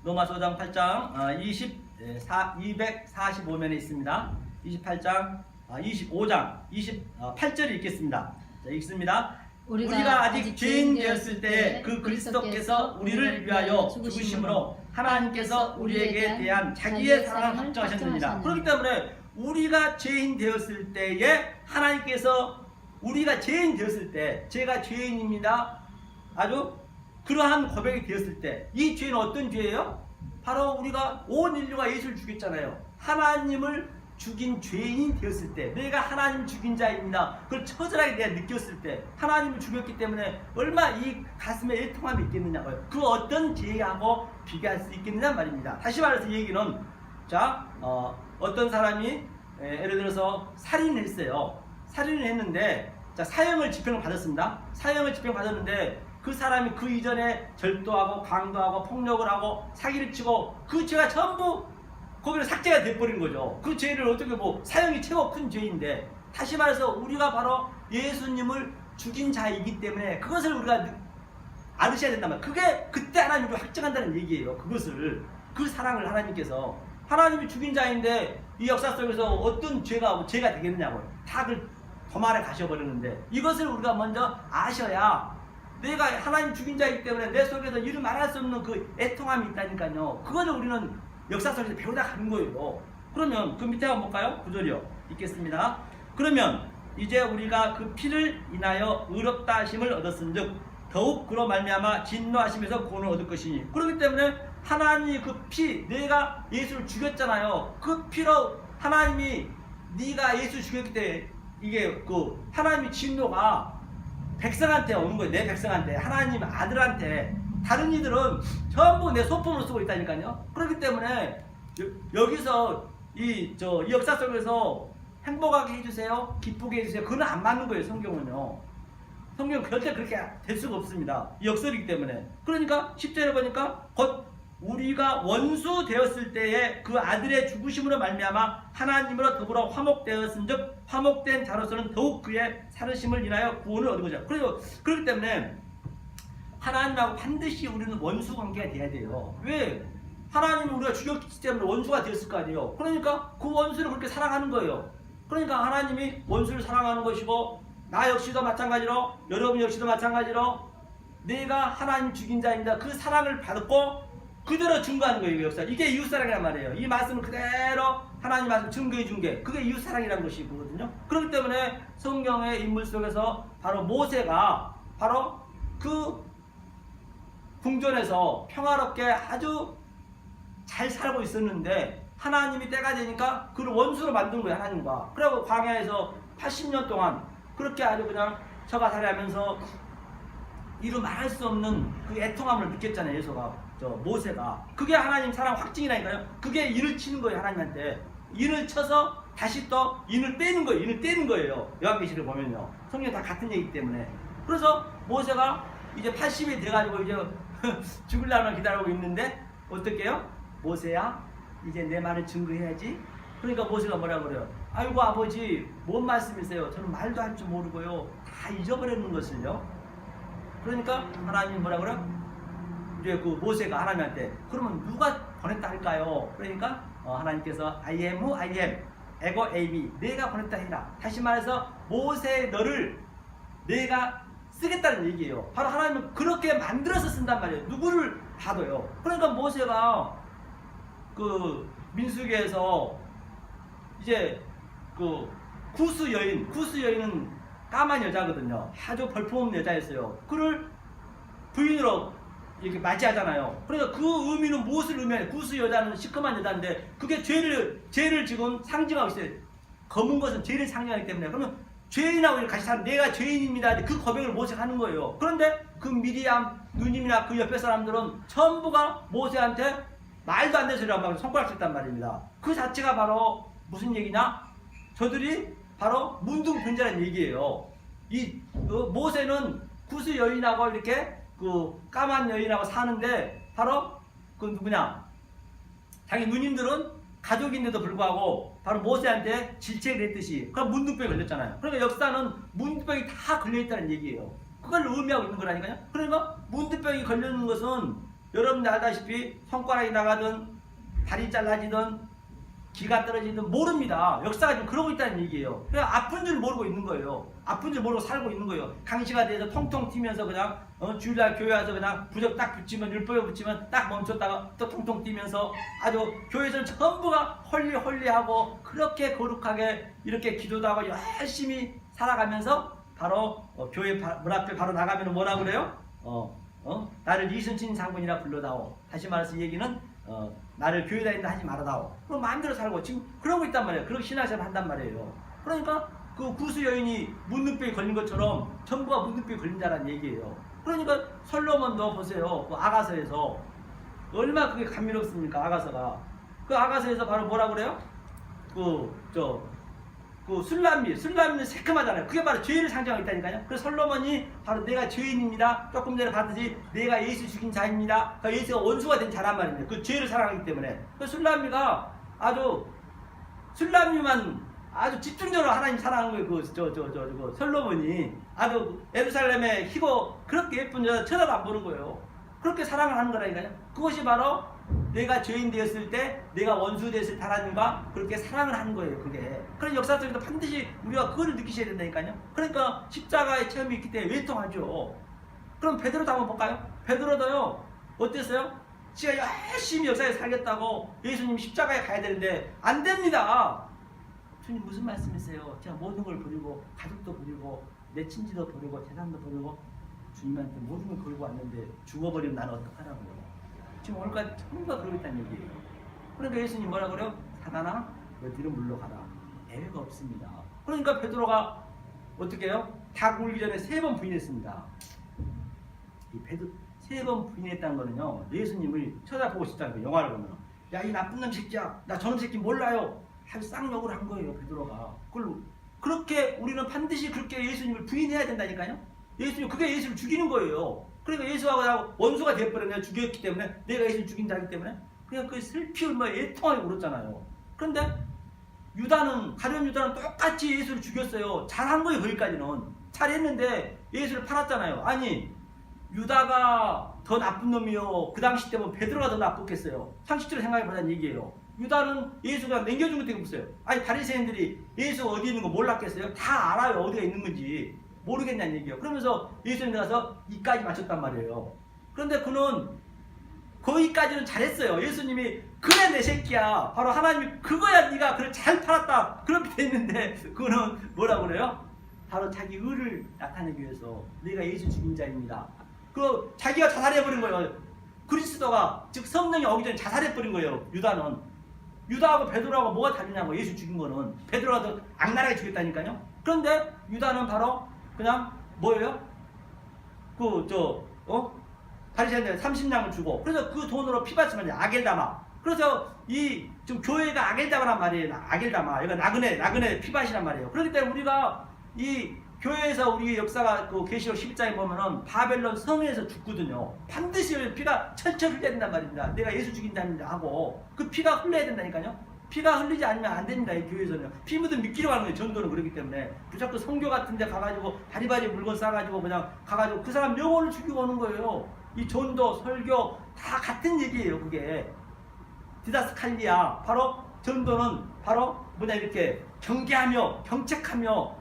로마서 5장 8장 245면에 있습니다. 28장 25장 28절 읽겠습니다. 자, 읽습니다. 우리가 아직 죄인 되었을 때 그 그리스도께서 우리를 위하여 죽으심으로 하나님께서 우리에게 대한 자기의 사랑을 확정하셨느니라. 그렇기 때문에 우리가 죄인 되었을 때에 하나님께서 우리가 죄인 되었을 때, 제가 죄인입니다, 아주 그러한 고백이 되었을 때, 이 죄는 어떤 죄예요? 바로 우리가 온 인류가 예수를 죽였잖아요. 하나님을 죽인 죄인이 되었을 때, 내가 하나님 죽인 자입니다, 그걸 처절하게 내가 느꼈을 때, 하나님을 죽였기 때문에 얼마 이 가슴에 애통함이 있겠느냐고요. 그 어떤 죄하고 비교할 수 있겠느냐 말입니다. 다시 말해서 이 얘기는, 자, 어떤 사람이 예를 들어서 살인을 했어요. 살인을 했는데, 자, 사형을 집행을 받았습니다. 사형을 집행 받았는데 그 사람이 그 이전에 절도하고 강도하고 폭력을 하고 사기를 치고 그 죄가 전부 거기로 삭제가 돼버린 거죠. 그 죄를 어떻게 사형이 최고 큰 죄인데, 다시 말해서 우리가 바로 예수님을 죽인 자이기 때문에 그것을 우리가 알으셔야 된단 말이에요. 그게 그때 하나님이 확정한다는 얘기예요. 그것을, 그 사랑을 하나님께서, 하나님이 죽인 자인데 이 역사 속에서 어떤 죄가 되겠느냐고요. 다 그 도말에 가셔버리는데, 이것을 우리가 먼저 아셔야, 내가 하나님 죽인 자이기 때문에 내 속에서 이루 말할 수 없는 그 애통함이 있다니까요. 그거를 우리는 역사 속에서 배우다 가는 거예요. 그러면 그 밑에 한번 볼까요? 9절이요. 읽겠습니다. 그러면 이제 우리가 그 피를 인하여 의롭다 하심을 얻었은즉 더욱 그로 말미암아 진노하심에서 구원을 얻을 것이니. 그렇기 때문에 하나님이 그 피, 내가 예수를 죽였잖아요. 그 피로 하나님이, 네가 예수 죽였기 때문에 이게 그 하나님의 진노가 백성한테 오는 거예요. 내 백성한테, 하나님 아들한테. 다른 이들은 전부 내 소품으로 쓰고 있다니까요. 그렇기 때문에 여기서 이 역사 속에서 행복하게 해주세요, 기쁘게 해주세요, 그건 안 맞는 거예요. 성경은요. 성경은 절대 그렇게 될 수가 없습니다. 이 역설이기 때문에. 그러니까 10절에 보니까 곧 우리가 원수 되었을 때에 그 아들의 죽으심으로 말미암아 하나님으로 더불어 화목되었은즉 화목된 자로서는 더욱 그의 살으심을 인하여 구원을 얻은 거죠. 그리고 그렇기 때문에 하나님하고 반드시 우리는 원수 관계가 돼야 돼요. 왜? 하나님을 우리가 죽였기 때문에 원수가 되었을 거 아니에요. 그러니까 그 원수를 그렇게 사랑하는 거예요. 그러니까 하나님이 원수를 사랑하는 것이고, 나 역시도 마찬가지로, 여러분 역시도 마찬가지로 내가 하나님 죽인 자입니다, 그 사랑을 받고 그대로 증거하는 거예요. 역사. 이게 이웃사랑이란 말이에요. 이 말씀을 그대로 하나님 말씀 증거해 준 게, 그게 이웃사랑이라는 것이거든요. 그렇기 때문에 성경의 인물 속에서 바로 모세가 바로 그 궁전에서 평화롭게 아주 잘 살고 있었는데, 하나님이 때가 되니까 그를 원수로 만든 거예요. 하나님과. 그리고 광야에서 80년 동안 그렇게 아주 그냥 처가살이하면서 이루 말할 수 없는 그 애통함을 느꼈잖아요. 모세가. 그게 하나님 사랑 확증이라니까요. 그게 인을 치는 거예요. 하나님한테 인을 쳐서 다시 또 인을 떼는 거예요. 인을 떼는 거예요. 요한계시를 보면요. 성경 다 같은 얘기이기 때문에. 그래서 모세가 이제 80이 돼가지고 이제 죽을 날만 기다리고 있는데, 어떻게 해요? 모세야, 이제 내 말을 증거해야지. 그러니까 모세가 뭐라고 그래요? 아이고 아버지, 뭔 말씀이세요? 저는 말도 할 줄 모르고요, 다 잊어버리는 것을요. 그러니까 하나님이 뭐라고 그래요? 이제 그 모세가 하나님한테, 그러면 누가 보냈다 할까요? 그러니까 하나님께서 I am who I am, 에고 에이미, 내가 보냈다 해라. 다시 말해서 모세, 너를 내가 쓰겠다는 얘기예요. 바로 하나님은 그렇게 만들어서 쓴단 말이에요. 누구를 봐도요. 그러니까 모세가 그 민수기에서 이제 그 구스 여인은 까만 여자거든요. 아주 볼품없는 여자였어요. 그를 부인으로 이렇게 맞이하잖아요. 그러니까 그 의미는 무엇을 의미해요? 구스 여자는 시커먼 여자인데 그게 죄를 지금 상징하고 있어요. 검은 것은 죄를 상징하기 때문에. 그러면 죄인하고 같이 사는, 내가 죄인입니다, 그 고백을 모세가 하는 거예요. 그런데 그 미리암 누님이나 그 옆에 사람들은 전부가 모세한테 말도 안 되는 소리를 하고 손가락 쳤단 말입니다. 그 자체가 바로 무슨 얘기냐? 저들이 바로 문둥병자라는 얘기예요. 이 모세는 구스 여인하고 이렇게 그 까만 여인하고 사는데 바로 그 누구냐? 자기 누님들은 가족인데도 불구하고 바로 모세한테 질책을 했듯이 그럼 문둥병이 걸렸잖아요. 그러니까 역사는 문둥병이 다 걸려있다는 얘기예요. 그걸 의미하고 있는 거라니까요. 그러니까 문둥병이 걸리는 것은 여러분들 알다시피 손가락이 나가든 다리 잘라지든 기가 떨어지든 모릅니다. 역사가 지금 그러고 있다는 얘기예요. 그냥 아픈 줄 모르고 있는 거예요. 아픈 줄 모르고 살고 있는 거예요. 강시가 돼서 통통 튀면서 그냥 주일날 교회 와서 그냥 부적 딱 붙이면 율법에 붙이면 딱 멈췄다가 또 통통 뛰면서 아주 교회에서는 전부가 홀리홀리하고 그렇게 거룩하게 이렇게 기도도 하고 열심히 살아가면서 바로 교회 문 앞에 바로 나가면 뭐라 그래요? 나를 이순신 장군이라 불러다오. 다시 말해서 이 얘기는 나를 교회 다닌다 하지 말아다오. 그럼 마음대로 살고 지금 그러고 있단 말이에요. 그렇게 신앙생활 한단 말이에요. 그러니까 그 구스 여인이 문둥병이 걸린 것처럼 전부가 문둥병이 걸린 자라는 얘기예요. 그러니까 솔로몬도 보세요. 그 아가서에서 얼마나 그게 감미롭습니까? 아가서가. 그 아가서에서 바로 뭐라 그래요? 그 술람미는 새콤하잖아요. 그게 바로 죄를 상징하고 있다니까요. 그래서 솔로몬이 바로 내가 죄인입니다. 조금 전에 봤듯이 내가 예수 죽인 자입니다. 그러니까 예수가 원수가 된 자란 말입니다. 그 죄를 사랑하기 때문에. 그 술람미가 아주 술람미만 아주 집중적으로 하나님 사랑하는 거예요. 그 솔로몬이 아주 예루살렘에 희고 그렇게 예쁜 여자 쳐다도 안 보는 거예요. 그렇게 사랑을 하는 거라니까요. 그것이 바로 내가 죄인 되었을 때 내가 원수 되었을 때 하나님과 그렇게 사랑을 하는 거예요. 그게. 그런 역사 속에서 반드시 우리가 그거를 느끼셔야 된다니까요. 그러니까 십자가의 체험이 있기 때문에 외통하죠. 그럼 베드로도 한번 볼까요? 베드로도요. 어땠어요? 지가 열심히 역사에 살겠다고 예수님 십자가에 가야 되는데 안 됩니다. 주님 무슨 말씀이세요? 제가 모든 걸 버리고 가족도 버리고 내 친지도 버리고 재산도 버리고 주님한테 모든 걸 걸고 왔는데 죽어버리면 나는 어떡하라고요? 지금 오늘까지 전부 다 그러고 있다는 얘기예요. 그러니까 예수님 뭐라 그래요? 사단아 너 뒤로 물러가라. 애가 없습니다. 그러니까 베드로가 어떻게 해요? 닭 울기 전에 3번 부인했습니다. 이 베드로 3번 부인했다는 거는요. 예수님을 쳐다보고 싶다는 거예요. 영화를 보면 야 이 나쁜 놈 새끼야 나 저놈 새끼 몰라요. 쌍욕을 한 거예요. 베드로가. 그렇게 우리는 반드시 그렇게 예수님을 부인해야 된다니까요. 예수님 그게 예수를 죽이는 거예요. 그러니까 예수하고 원수가 되어버려 내가 죽였기 때문에 내가 예수를 죽인 자이기 때문에 그냥 그 슬피 얼마나 애통하게 울었잖아요. 그런데 가룟 유다는 똑같이 예수를 죽였어요. 잘한 거예요. 거기까지는 잘했는데 예수를 팔았잖아요. 아니 유다가 더 나쁜 놈이요. 그 당시 때면 베드로가 더 나쁘겠어요. 상식적으로 생각해보자는 얘기예요. 유다는 예수가 남겨준 것도 없어요. 아니 바리새인들이 예수 어디 있는 거 몰랐겠어요? 다 알아요. 어디가 있는 건지. 모르겠냐는 얘기예요. 그러면서 예수님 가서 이까지 맞췄단 말이에요. 그런데 그는 거기까지는 잘했어요. 예수님이 그래 내 새끼야. 바로 하나님이 그거야 네가 그걸 잘 팔았다. 그렇게 됐는데 그는 뭐라고 그래요? 바로 자기 의를 나타내기 위해서 내가 예수 죽인 자입니다. 그 자기가 자살해버린 거예요. 그리스도가 즉 성령이 오기 전에 자살해버린 거예요. 유다하고 베드로하고 뭐가 다르냐고. 예수 죽인 거는 베드로가 더 악랄하게 죽였다니까요. 그런데 유다는 바로 그냥 뭐예요? 바리새인들 30냥을 주고 그래서 그 돈으로 피바치면 아겔다마. 그래서 이 지금 교회가 아겔다마란 말이에요. 아겔다마. 이거 나그네 피바시란 말이에요. 그렇기 때문에 우리가 이 교회에서 우리 역사가 그 계시록 11장에 보면은 바벨론 성에서 죽거든요. 반드시 피가 철철 흘려야 된단 말입니다. 내가 예수 죽인 자입니다 하고 그 피가 흘러야 된다니까요. 피가 흘리지 않으면 안 됩니다. 이 교회에서는 피 묻은 미끼로 가는 거예요. 전도는 그렇기 때문에 무조건 성교 같은 데 가가지고 바리바리 물건 싸가지고 그냥 가가지고 그 사람 영혼을 죽이고 오는 거예요. 이 전도 설교 다 같은 얘기예요. 그게 디다스칼리아. 바로 전도는 바로 이렇게 경계하며 경책하며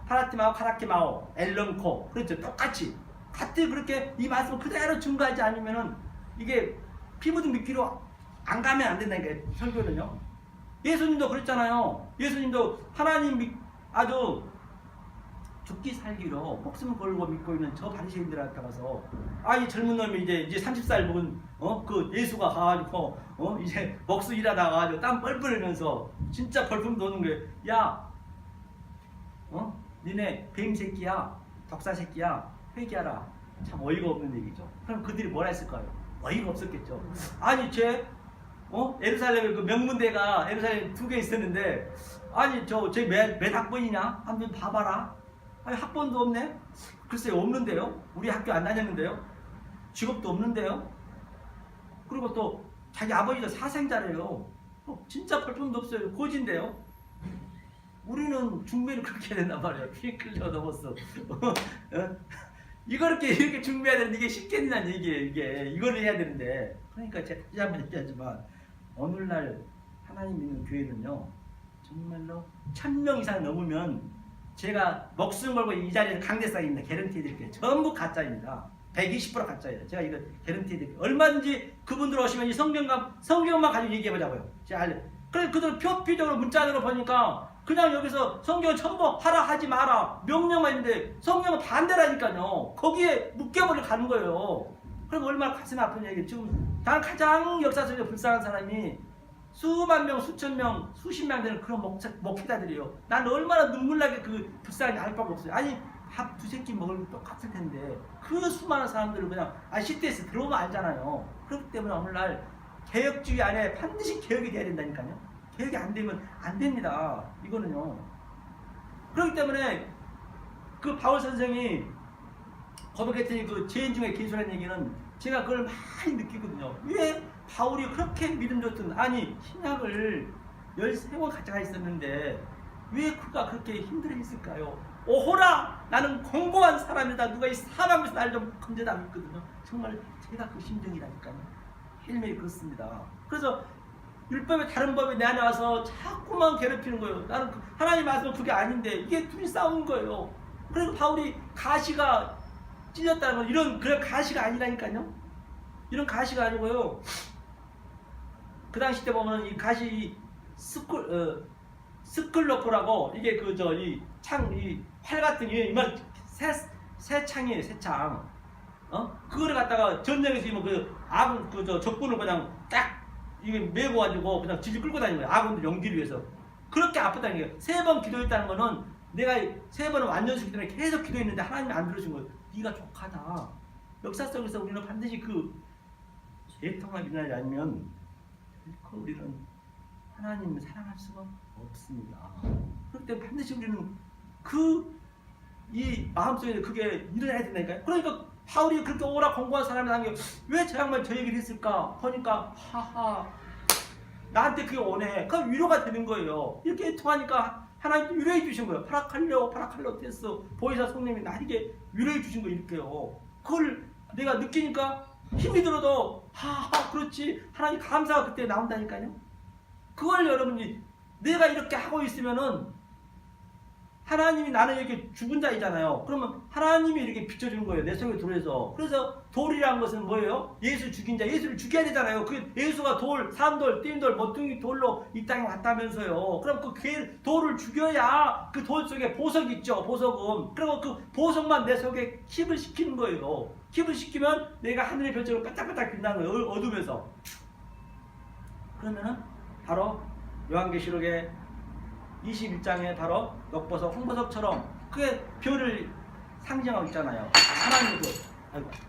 파라티마오 카라키마오 엘런코 그렇죠. 똑같이 같이 그렇게 이 말씀을 그대로 증거하지 않으면은 이게 피 묻은 미끼로 안 가면 안 된다니까. 설교는요. 예수님도 그랬잖아요. 예수님도 하나님 아주 죽기 살기로 목숨을 걸고 믿고 있는 저 바리새인들한테 가서 이 젊은 놈이 이제 30살 먹은 그 예수가 가가지고 이제 먹수 일하다가 가지고 땀 뻘뻘 흘리면서 진짜 벌품 도는 거예요. 야 니네 뱀 새끼야 덕사 새끼야 회개하라. 참 어이가 없는 얘기죠. 그럼 그들이 뭐라 했을까요? 어이가 없었겠죠. 아니 예루살렘에 그 명문대가 예루살렘에 2개 있었는데 쟤 몇 학번이냐? 한번 봐봐라. 아니 학번도 없네? 글쎄요 없는데요? 우리 학교 안 다녔는데요? 직업도 없는데요. 그리고 또 자기 아버지도 사생자래요. 진짜 볼품도 없어요. 고지인데요. 우리는 중매를 그렇게 해야 된단 말이에요. 피 클리어 넘었어. 이렇게 중매해야 되는데 이게 쉽겠냐는 얘기예요. 이거를 해야 되는데. 그러니까 제가 다시 한번 얘기하지만 오늘날 하나님 믿는 교회는요, 정말로 1000명 이상 넘으면 제가 목숨 걸고 이 자리에서 강대상입니다. 개런티 해드릴게요. 전부 가짜입니다. 120% 가짜예요. 제가 이거 개런티 해드릴게요. 얼마든지 그분들 오시면 이 성경만 가지고 얘기해보자고요. 제가 그래, 그들 표피적으로 문자적으로 보니까 그냥 여기서 성경 첨부 하라 하지 마라 명령만 있는데 성경은 반대라니까요. 거기에 묶여버려 가는 거예요. 그럼 얼마나 가슴이 아픈 얘기예요. 지금 난 가장 역사 속에 불쌍한 사람이 수만 명, 수천 명, 수십 명 되는 그런 목회자들이에요. 난 얼마나 눈물나게 그 불쌍하게 알 바가 없어요. 아니 밥 두세 끼 먹을 것 똑같을 텐데 그 수많은 사람들을 그냥 시대에서 들어오면 알잖아요. 그렇기 때문에 오늘날 개혁주의 안에 반드시 개혁이 돼야 된다니까요. 개혁이 안 되면 안 됩니다. 이거는요. 그렇기 때문에 그 바울 선생이 거북했더니 그 죄인 중에 개수라는 얘기는 제가 그걸 많이 느끼거든요. 왜 바울이 그렇게 믿음 좋던, 아니 신약을 13권 가져가 있었는데 왜 그가 그렇게 힘들어 했을까요? 오호라 나는 공고한 사람이다. 누가 이 사람에서 날 좀 건져다 믿거든요. 정말 제가 그 심정이라니까요. 헬멜이 그렇습니다. 그래서 율법의 다른 법이 내 안에 와서 자꾸만 괴롭히는 거예요. 나는 하나님 말씀은 그게 아닌데 이게 둘이 싸우는 거예요. 그리고 바울이 가시가 찔렸다는 건 이런 그런 가시가 아니라니까요. 이런 가시가 아니고요. 그 당시 때 보면 이 가시 스클로포라고 이게 그 저 이 창 이 활 같은 이만 새 창이에요. 새 창. 그거를 갖다가 전쟁에서 이면 그 아군 그 저 적군을 그냥 딱 이게 메고 가지고 그냥 질질 끌고 다니는 거예요. 아군들 용기를 위해서. 그렇게 아프다는 거예요. 3번 기도했다는 거는 내가 3번은 완전수기 때문에 계속 기도했는데 하나님이 안 들으신 거예요. 네가 족하다. 역사 속에서 우리는 반드시 그 죄통합이 일어나지 않으면 결코 우리는 하나님을 사랑할 수가 없습니다. 그렇기 때문에 반드시 우리는 이 마음속에 그게 일어나야 된다니까요. 그러니까 바울이 그렇게 오라 공부한 사람이라는 게 왜 저 양반 저 얘기를 했을까 보니까 하하 나한테 그게 오네. 그 위로가 되는 거예요. 이렇게 통하니까 하나님도 위로해 주신 거예요. 파라칼로 테스 보이사 성령이 나에게 위로해 주신 거 이렇게요. 그걸 내가 느끼니까 힘이 들어도 하하 그렇지 하나님 감사가 그때 나온다니까요. 그걸 여러분이 내가 이렇게 하고 있으면은 하나님이 나는 이렇게 죽은 자이잖아요. 그러면 하나님이 이렇게 비춰주는 거예요. 내 속에 들어서. 그래서 돌이라는 것은 뭐예요? 예수 죽인 자. 예수를 죽여야 되잖아요. 그 예수가 산돌, 띠돌, 모퉁이 돌로 이 땅에 왔다면서요. 그럼 그 돌을 죽여야 그 돌 속에 보석이 있죠. 보석은. 그리고 그 보석만 내 속에 킵을 시키는 거예요. 킵을 시키면 내가 하늘의 별처럼 반짝반짝 빛나는 거예요. 어둠에서. 그러면은 바로 요한계시록에 21장에 바로 녹보석, 홍보석처럼 그게 별을 상징하고 있잖아요.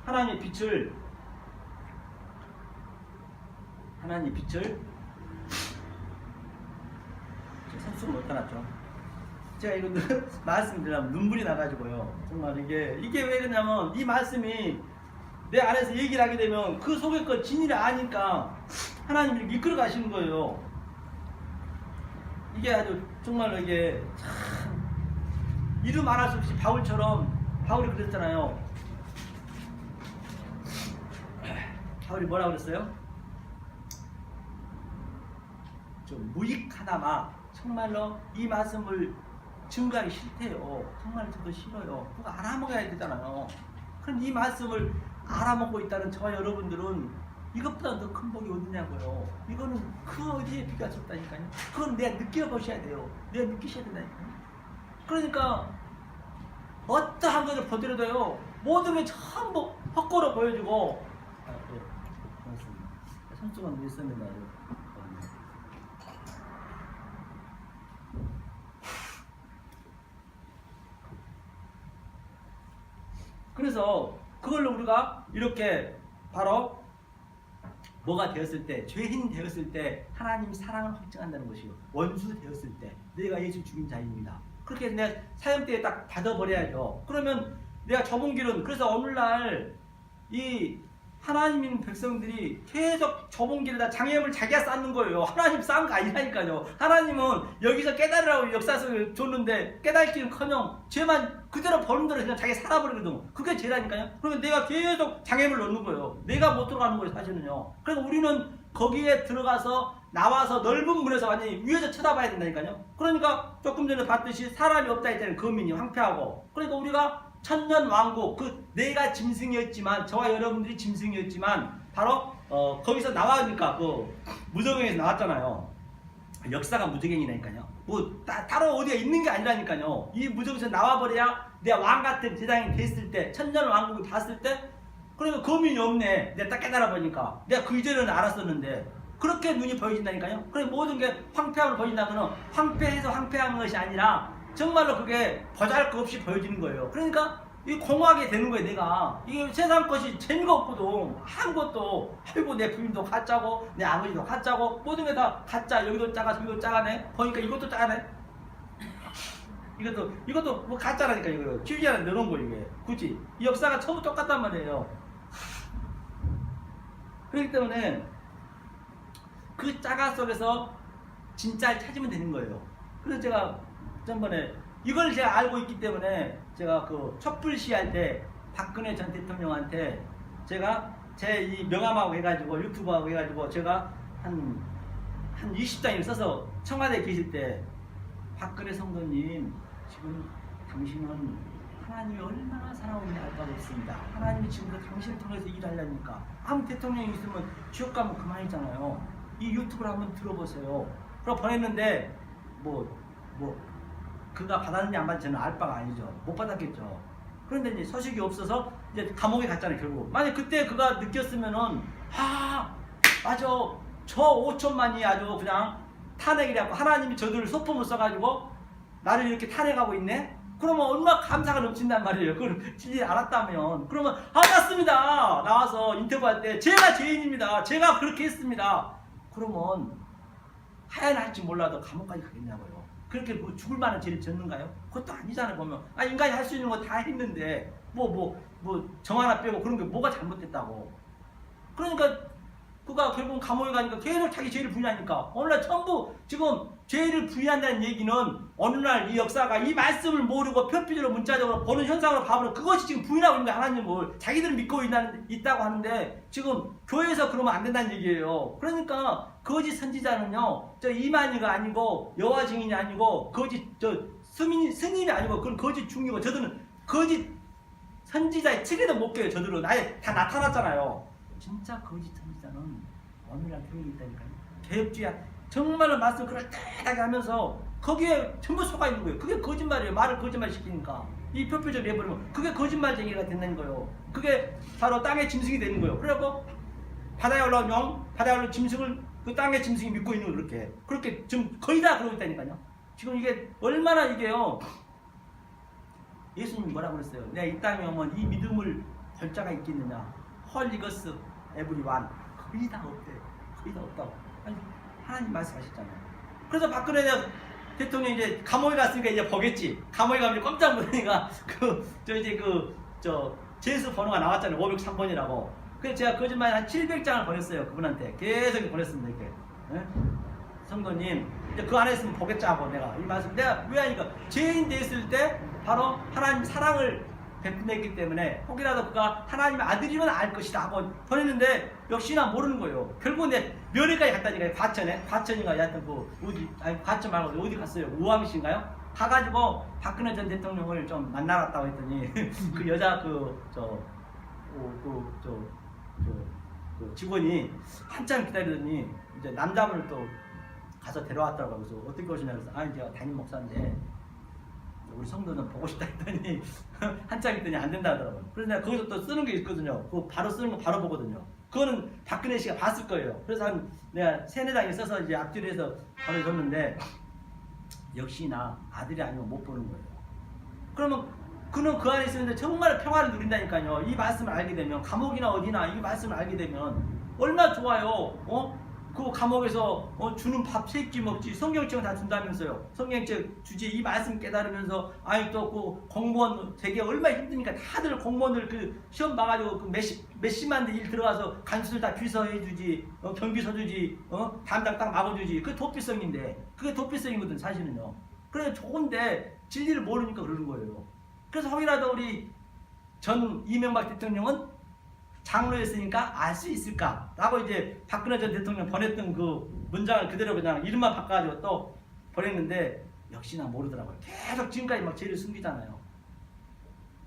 하나님의 빛을 선수가 못 따놨죠. 제가 이거 말씀드리면 눈물이 나가지고요. 정말 이게 왜 그러냐면 이 말씀이 내 안에서 얘기를 하게 되면 그 속에 거 진리를 아니까 하나님이 이렇게 이끌어 가시는 거예요. 이게 아주 정말로 이게 참 이루 말할 수 없이 바울이 그랬잖아요. 바울이 뭐라 그랬어요? 좀 무익하다마 정말로 이 말씀을 증거하기 싫대요. 정말 저도 싫어요. 그거 알아먹어야 되잖아요. 그럼 이 말씀을 알아먹고 있다는 저와 여러분들은 이것보다 더 큰 복이 어디냐고요. 이거는 그 어디에 비교할 수 없다니까요. 그건 내가 느껴보셔야 돼요. 내가 느끼셔야 된다니까요. 그러니까 어떠한 것을 보더라도요. 모든 게 전부 헛걸어 보여주고 고맙습니다. 선수가 있습니다. 그래서 그걸로 우리가 이렇게 바로 뭐가 되었을 때, 죄인 되었을 때 하나님이 사랑을 확증한다는 것이요. 원수 되었을 때 내가 예수 죽인 자입니다. 그렇게 해서 내가 사형 때에 딱 받아버려야죠. 그러면 내가 좁은 길은 그래서 오늘날 이 하나님 백성들이 계속 좁은 길에다 장애물을 자기가 쌓는 거예요. 하나님 쌓은 거 아니라니까요. 하나님은 여기서 깨달으라고 역사서 줬는데 깨달기는커녕 죄만 그대로 버는 대로 그냥 자기 살아버리거든. 그게 죄라니까요. 그러면 내가 계속 장애물 넣는 거예요. 내가 못 들어가는 거예요, 사실은요. 그래서 우리는 거기에 들어가서 나와서 넓은 문에서 완전히 위에서 쳐다봐야 된다니까요. 그러니까 조금 전에 봤듯이 사람이 없다 했잖아요. 거민이 황폐하고. 그러니까 우리가 천년 왕국, 그 내가 짐승이었지만, 저와 여러분들이 짐승이었지만 바로 거기서 나와니까 그 무적행에서 나왔잖아요. 역사가 무적행이라니까요. 뭐 따로 어디가 있는 게 아니라니까요. 이 무적에서 나와버려야 내가 왕 같은 제장이 됐을 때, 천년 왕국을 봤을 때, 그러니까 거민이 없네. 내가 딱 깨달아 보니까 내가 그 이전에는 알았었는데 그렇게 눈이 보여진다니까요. 그래 모든 게 황폐함을 보여진다면 황폐해서 황폐한 것이 아니라 정말로 그게 보잘것없이 보여지는 거예요. 그러니까 이 공허하게 되는 거예요. 내가 이게 세상 것이 재미가 없거든. 아무것도 아이고 내 부인도 가짜고 내 아버지도 가짜고 모든 게 다 가짜. 여기도 짜가 저기도 짜가네. 보니까 이것도 짜가네. 이것도 뭐 가짜라니까. 이거 취지 안에 넣어놓은 거 이게 굳이 이 역사가 처음부터 똑같단 말이에요. 그렇기 때문에 그 짜가 속에서 진짜를 찾으면 되는 거예요. 그래서 제가 전번에 이걸 제가 알고 있기 때문에 제가 그 촛불 시할 때 박근혜 전 대통령한테 제가 제 이 명함하고 해가지고 유튜브하고 해가지고 제가 한 20장을 써서 청와대에 계실 때 박근혜 성도님 지금 당신은 하나님이 얼마나 사랑하는지 알 바가 없습니다. 하나님이 지금도 당신을 통해서 일하려니까 아무 대통령이 있으면 지옥 가면 그만이잖아요. 이 유튜브를 한번 들어보세요. 그럼 보냈는데 그가 받았는지 안 받았는지 저는 알 바가 아니죠. 못 받았겠죠. 그런데 이제 소식이 없어서 이제 감옥에 갔잖아요. 결국 만약 그때 그가 느꼈으면은 맞아 저 5천만이 아주 그냥 탄핵이라고 하나님이 저들을 소품을 써가지고 나를 이렇게 탄핵하고 있네. 그러면 얼마나 감사가 넘친단 말이에요. 그걸 진짜 알았다면 그러면 맞습니다. 나와서 인터뷰할 때 제가 죄인입니다. 제가 그렇게 했습니다. 그러면 하야는 할지 몰라도 감옥까지 가겠냐고요. 그렇게 뭐 죽을 만한 죄를 졌는가요? 그것도 아니잖아요. 보면 인간이 할 수 있는 거 다 했는데 정 하나 빼고 그런 게 뭐가 잘못됐다고. 그러니까 그가 결국 감옥에 가니까 계속 자기 죄를 부인하니까 오늘날 전부 지금 죄를 부인한다는 얘기는 어느 날 이 역사가 이 말씀을 모르고 표피적으로 문자적으로 보는 현상으로 봐보면 그것이 지금 부인하고 있는 거야. 하나님을 자기들은 믿고 있다고 하는데 지금 교회에서 그러면 안 된다는 얘기예요. 그러니까 거짓 선지자는요 저 이만희가 아니고 여호와 증인이 아니고 거짓 스님이 아니고 그건 거짓 중이고 저들은 거짓 선지자의 측에도 못 껴요. 저들은 아예 다 나타났잖아요. 진짜 거짓 선지자는 오늘날 교회에 있다니까요. 개혁주의야. 정말로 말씀 그럴듯하게 하면서 거기에 전부 속아 있는 거예요. 그게 거짓말이에요. 말을 거짓말 시키니까 이 표표적으로 해버리면 그게 거짓말쟁이가 된다는 거예요. 그게 바로 땅의 짐승이 되는 거예요. 그래갖고 바다에 올라온 용, 바다에 올라온 짐승을 그 땅의 짐승이 믿고 있는 거예요. 그렇게 지금 거의 다 그러고 있다니까요. 지금 이게 얼마나 이게요. 예수님이 뭐라고 그랬어요? 내가 이 땅에 오면 이 믿음을 볼 자가 있겠느냐. 헐리거스 에브리완 거의 다 없대. 거의 다 없다고. 아니, 하나님 말씀하셨잖아요. 그래서 박근혜 대통령이 이제 감옥에 갔으니까 이제 보겠지. 감옥에 가면 깜짝 놀라니까 제수 번호가 나왔잖아요. 503번이라고. 그래서 제가 거짓말 한 700장을 보냈어요. 그분한테 계속 보냈습니다. 이렇게. 네? 성도님 이제 그 안에 있으면 보겠자 하고 내가 이 말씀 내가 왜 하니까 죄인 됐을 때 바로 하나님 사랑을 베풀었기 때문에 혹이라도 그가 하나님의 아들이면 알 것이다 하고 보냈는데 역시나 모르는 거예요. 결국 내 면회까지 갔다니까요. 과천인가 하여튼 과천 말고 어디 갔어요? 우암시인가요? 가가지고 박근혜 전 대통령을 좀 만나러 갔다고 했더니 그 여자 그 직원이 한참 기다리더니 이제 남자분을 또 가서 데려왔다고. 그래서 어떻게 오시냐 그래서 제가 담임 목사인데 우리 성도는 보고 싶다 했더니 한참 있더니 안 된다 하더라고요. 그래서 내가 거기서 또 쓰는 게 있거든요. 그거 바로 쓰는 거 바로 보거든요. 그거는 박근혜 씨가 봤을 거예요. 그래서 내가 3-4장에 써서 이제 앞뒤로 해서 보내줬는데 역시나 아들이 아니면 못 보는 거예요. 그러면 그는 그 안에 있었는데 정말 평화를 누린다니까요. 이 말씀을 알게 되면 감옥이나 어디나 이 말씀을 알게 되면 얼마나 좋아요. 그 감옥에서 주는 밥 3끼 먹지 성경책 다 준다면서요. 성경책 주지 이 말씀 깨달으면서 아니 또 그 공무원 되게 얼마나 힘드니까 다들 공무원들 그 시험 봐가지고 그 몇십만 대 일 들어가서 간수들 다 귀서해주지 경비 서주지 담당 딱 막아주지 그 도피성인데 그게 도피성이거든 사실은요. 그래 좋은데 진리를 모르니까 그러는 거예요. 그래서 혹이라도 우리 전 이명박 대통령은 장로였으니까 알 수 있을까? 라고 이제 박근혜 전 대통령 보냈던 그 문장을 그대로 그냥 이름만 바꿔가지고 또 보냈는데 역시나 모르더라고요. 계속 지금까지 막 죄를 숨기잖아요.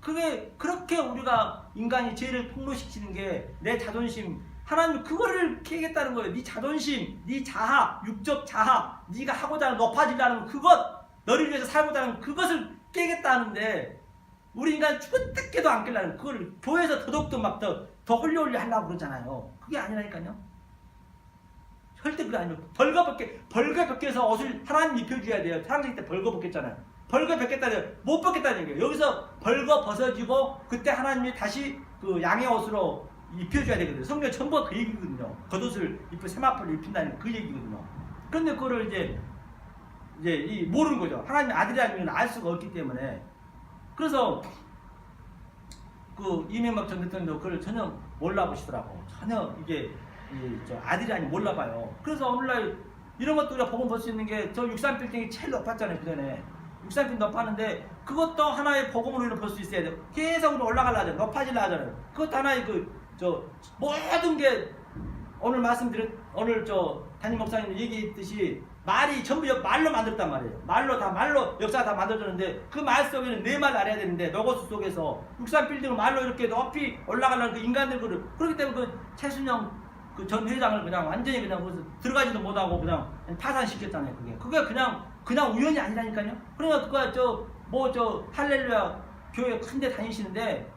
그게 그렇게 우리가 인간이 죄를 폭로시키는 게 내 자존심 하나님 그거를 깨겠다는 거예요. 네 자존심, 네 자아, 육적 자아, 네가 하고자 하는 높아지려는 그것 너를 위해서 살고자 하는 그것을 깨겠다는데 우리 인간 죽을 때도 안 깨려는 그걸 교회에서 더더욱더 막 더 홀려홀려 하려고 그러잖아요. 그게 아니라니까요. 절대 그게 아니에요. 벌거벗겨서 옷을 하나님 입혀줘야 돼요. 사랑식 때 벌거벗겼잖아요. 벌거벗겠다는 못 벗겠다는 얘기예요. 여기서 벌거벗어지고 그때 하나님이 다시 그 양의 옷으로 입혀줘야 되거든요. 성경 전부가 그 얘기거든요. 겉옷을 입고 세마포를 입힌다는 그 얘기거든요. 그런데 그거를 이제 모르는 거죠. 하나님의 아들이 아니면 알 수가 없기 때문에. 그래서 그 이명박 전 대통령도 그걸 전혀 몰라보시더라고. 전혀 이게 저 아들이 아니 몰라봐요. 그래서 오늘날 이런 것도 우리가 복음 볼 수 있는 게 저 63빌딩이 제일 높았잖아요. 그전에 63빌딩 높았는데 그것도 하나의 복음으로 우리는 볼 수 있어야 돼요. 계속 우리 올라가려 하잖아요. 높아지려 하잖아요. 그것도 하나의 모든 게 오늘 오늘 담임 목사님 얘기했듯이 말이 전부 말로 만들었단 말이에요. 말로 역사가 다 만들어졌는데 그 말 속에는 내 말 알아야 되는데 로고스 속에서 63빌딩을 말로 이렇게 높이 올라가려는 그 인간들 그렇기 때문에 그 최순영 그 전 회장을 그냥 완전히 그냥 거기서 들어가지도 못하고 그냥 파산시켰잖아요. 그게 그냥 우연이 아니라니까요. 그러니까 그거 할렐루야 교회 큰데 다니시는데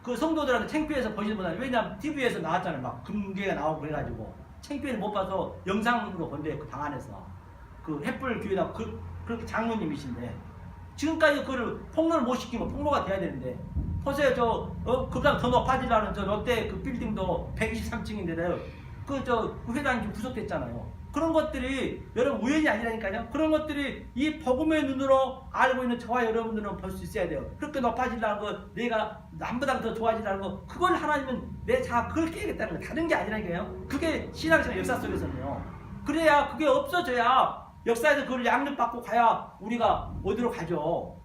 그 성도들한테 창피해서 보시는 분은 왜냐면 TV에서 나왔잖아요. 막 금괴가 나오고 그래가지고 창피해서 못 봐서 영상으로 본대 그 방 안에서 그 햇불 교회다 그렇게 장로님이신데 지금까지 그걸 폭로를 못 시키면 폭로가 돼야 되는데 보세요 그보다 더 높아지려는 롯데 그 빌딩도 123층인데요. 그 회장이 좀 구속됐잖아요. 그런 것들이 여러분 우연이 아니라니까요. 그런 것들이 이 복음의 눈으로 알고 있는 저와 여러분들은 볼 수 있어야 돼요. 그렇게 높아지려는 거 내가 남보다 더 좋아지려는 거 그걸 하나님은 내 자아 그걸 깨겠다는 거 다른 게 아니라니까요. 그게 신앙의 역사 속에서는요. 그래야 그게 없어져야 역사에서 그걸 양육받고 가야 우리가 어디로 가죠.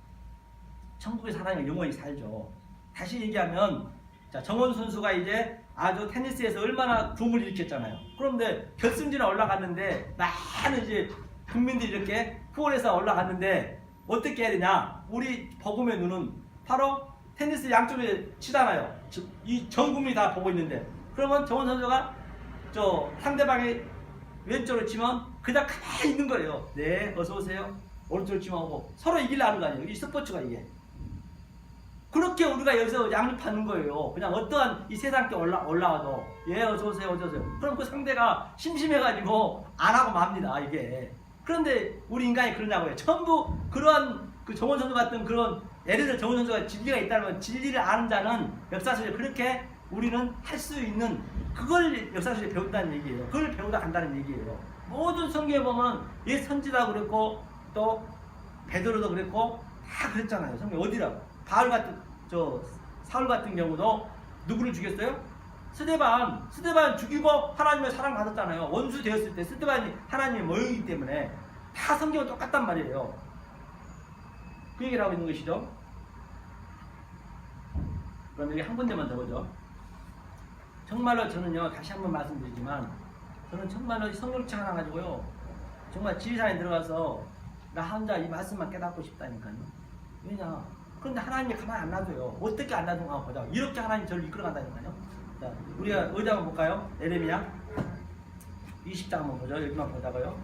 천국의 하나님과 영원히 살죠. 다시 얘기하면 자 정원 선수가 이제 아주 테니스에서 얼마나 붐을 일으켰잖아요. 그런데 결승전에 올라갔는데 많은 이제 국민들이 이렇게 후원해서 올라갔는데 어떻게 해야 되냐? 우리 복음의 눈은 바로 테니스 양쪽에 치잖아요. 이 전 국민이 다 보고 있는데 그러면 정원 선수가 상대방의 왼쪽으로 치면 그냥 가만히 있는 거예요. 네, 어서 오세요. 오른쪽으로 치면 오고 서로 이기려는 거 아니에요. 이 스포츠가 이게. 그렇게 우리가 여기서 양립하는 거예요. 그냥 어떠한 이 세상께 올라와도 예 어서오세요 어서오세요. 그럼 그 상대가 심심해가지고 안 하고 맙니다 이게. 그런데 우리 인간이 그러냐고요. 전부 그러한 그 정원 선수 같은 그런 예를 들어 정원 선수가 진리가 있다면 진리를 아는 자는 역사 속에 그렇게 우리는 할 수 있는 그걸 역사 속에 배운다는 얘기예요. 그걸 배우다 간다는 얘기예요. 모든 성경에 보면 옛 선지자도 그랬고 또 베드로도 그랬고 다 그랬잖아요. 성경 어디라고. 사울 같은 경우도 누구를 죽였어요? 스데반 죽이고 하나님의 사랑 받았잖아요. 원수 되었을 때 스데반이 하나님의 모형이기 때문에 다 성경은 똑같단 말이에요. 그 얘기를 하고 있는 것이죠. 그럼 여기 한 군데만 더 보죠. 정말로 저는요 다시 한번 말씀드리지만 저는 정말로 성경책 하나 가지고요 정말 지리산에 들어가서 나 혼자 이 말씀만 깨닫고 싶다니까요. 왜냐? 그런데 하나님이 가만히 안 놔둬요. 어떻게 안 놔둔가 보자. 이렇게 하나님 저를 이끌어간다니까요. 자, 우리가 어디 한번 볼까요? 에레미야 20장 한번 보죠. 여기만 보자고요.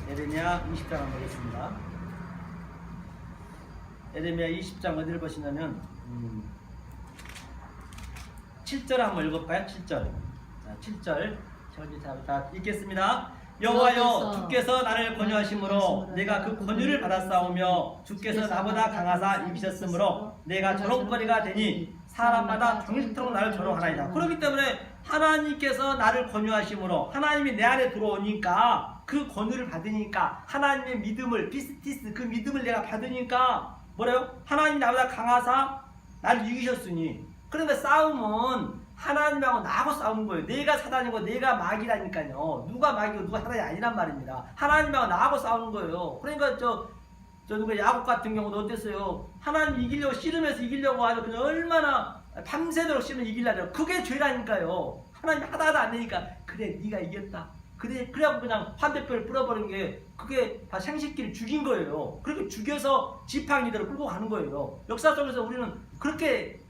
에레미야 20장 한번 보겠습니다. 에레미야 20장 어디를 보시냐면 7절 한번 읽어볼까요? 7절. 자, 7절. 자, 읽겠습니다. 여호와여 주께서 나를 권유하심으로 내가 그 권유를 받았사오며 주께서 나보다 강하사 이기셨으므로 내가 조롱거리가 되니 사람마다 정일토록 나를 조롱하나이다. 그렇기 때문에 하나님께서 나를 권유하심으로 하나님이 내 안에 들어오니까 그 권유를 받으니까 하나님의 믿음을 피스티스 그 믿음을 내가 받으니까 뭐래요? 하나님 나보다 강하사 나를 이기셨으니. 그러니까 싸움은 하나님하고 나하고 싸우는 거예요. 내가 사단이고 내가 마귀라니까요. 누가 마귀고 누가 사단이 아니란 말입니다. 하나님하고 나하고 싸우는 거예요. 그러니까 저 누가 야곱 같은 경우도 어땠어요? 하나님 이기려고 씨름해서 이기려고 하죠. 그냥 얼마나 밤새도록 씨름 이기려고. 그게 죄라니까요. 하나님 하다 안 되니까 그래 네가 이겼다. 그래갖고 그냥 환대뼈를 뿌려버린 게 그게 다 생식기를 죽인 거예요. 그렇게 죽여서 지팡이대로 끌고 가는 거예요. 역사 속에서 우리는 그렇게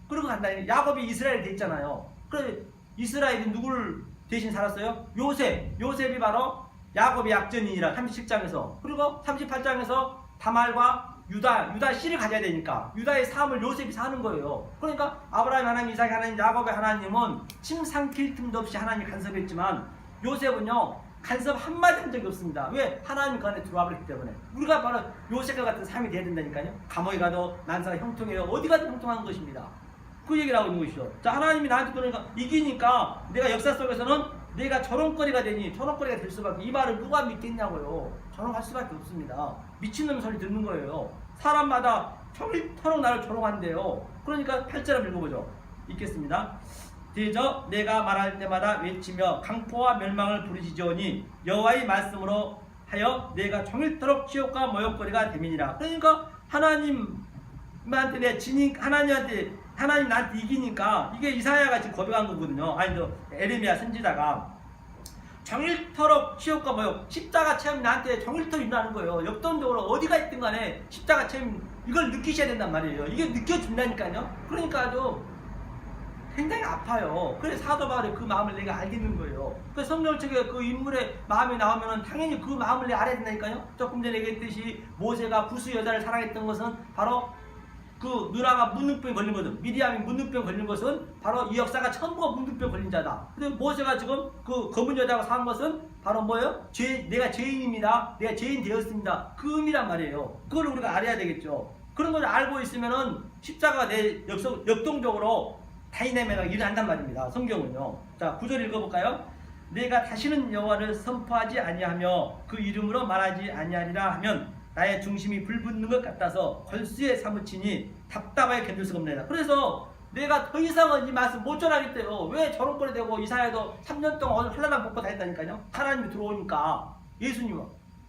끌고 간다. 야곱이 이스라엘이 됐잖아요. 그래 이스라엘이 누구를 대신 살았어요? 요셉이 바로 야곱의 약전이라 37장에서. 그리고 38장에서 다말과 유다 씨를 가져야 되니까 유다의 삶을 요셉이 사는 거예요. 그러니까 아브라함 하나님, 이삭 하나님, 야곱의 하나님은 침 삼킬 틈도 없이 하나님이 간섭했지만 요셉은요 간섭 한마디 한 적이 없습니다. 왜? 하나님 그 안에 들어와 버렸기 때문에. 우리가 바로 요셉과 같은 삶이 돼야 된다니까요. 감옥에 가도 난사가 형통해요. 어디 가도 형통한 것입니다. 그 얘기를 하고 있는 것이죠. 자, 하나님이 나한테 그러니까 이기니까 내가 역사 속에서는 내가 조롱거리가 되니 조롱거리가 될 수밖에. 이 말을 누가 믿겠냐고요. 조롱할 수밖에 없습니다. 미친놈 소리 듣는 거예요. 사람마다 정일토록 나를 조롱한대요. 그러니까 8절 한번 읽어보죠. 읽겠습니다. 대저 내가 말할 때마다 외치며 강포와 멸망을 부르짖으니 여호와의 말씀으로 하여 내가 정일토록 치욕과 모욕거리가 됨이니라. 그러니까 하나님한테 내 지니 하나님 나한테 이기니까 이게 이사야가 지금 고백한 거거든요. 아니 저 에레미야 선지자가 정일토록 치욕과 모욕 십자가 체험 나한테 정일토록 일어나는 거예요. 역동적으로 어디가 있든 간에 십자가 체험 이걸 느끼셔야 된단 말이에요. 이게 느껴진다니까요. 그러니까 아주 굉장히 아파요. 그래서 사도 바울이 그 마음을 내가 알겠는 거예요. 그 성경책에 그 인물의 마음이 나오면은 당연히 그 마음을 내가 알아야 된다니까요. 조금 전에 얘기했듯이 모세가 구스 여자를 사랑했던 것은 바로 그 누나가 문둥병 걸린 것은 미디암이 문둥병 걸린 것은 바로 이 역사가 전부가 문둥병 걸린 자다. 근데 모세가 지금 그 검은 여자가 산 것은 바로 뭐예요? 내가 죄인입니다. 내가 죄인 되었습니다. 그 의미란 말이에요. 그걸 우리가 알아야 되겠죠. 그런 걸 알고 있으면은 십자가가 내 역동적으로 다이내미가 일어난단 말입니다. 성경은요. 자, 9절 읽어볼까요? 내가 다시는 여호와를 선포하지 아니하며 그 이름으로 말하지 아니하리라 하면 나의 중심이 불붙는 것 같아서 걸수에 사무치니 답답하게 견딜 수가 없네요. 그래서 내가 더 이상은 이 말씀 못 전하겠대요. 왜 저런 꼴이 되고 이사야도 3년 동안 환난을 먹고 다녔다니까요. 하나님이 들어오니까 예수님은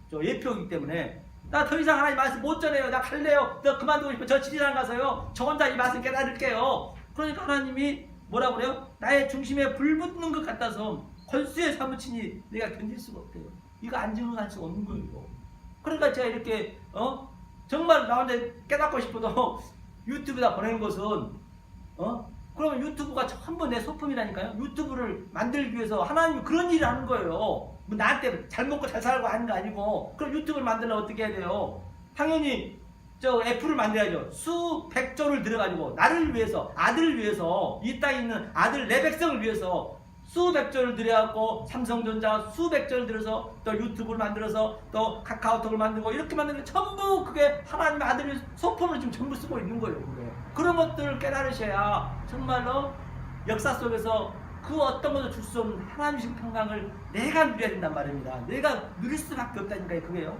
저 예표이기 때문에 나 더 이상 하나님 말씀 못 전해요. 나 갈래요. 나 그만두고 싶어. 저 지리산 가서요. 저 혼자 이 말씀 깨달을게요. 그러니까 하나님이 뭐라 그래요? 나의 중심에 불붙는 것 같아서 걸수에 사무치니 내가 견딜 수가 없대요. 이거 안 증언할 수가 없는 거예요. 그러니까 제가 이렇게 정말 나한테 깨닫고 싶어도 유튜브에다 보내는 것은 그러면 유튜브가 전부 내 소품이라니까요. 유튜브를 만들기 위해서 하나님이 그런 일을 하는 거예요. 뭐 나한테 잘 먹고 잘 살고 하는 거 아니고. 그럼 유튜브를 만들려면 어떻게 해야 돼요? 당연히 저 애플을 만들어야죠. 수백조를 들여가지고 나를 위해서, 아들을 위해서, 이 땅에 있는 아들 내 백성을 위해서 수백조를 들여갖고 삼성전자 수백조를 들여서 또 유튜브를 만들어서 또 카카오톡을 만들고 이렇게 만드는 게 전부 그게 하나님의 아들의 소품을 지금 전부 쓰고 있는 거예요. 그게. 그런 것들을 깨달으셔야 정말로 역사 속에서 그 어떤 것도 줄 수 없는 하나님의 평강을 내가 누려야 된단 말입니다. 내가 누릴 수밖에 없다니까요. 그게요.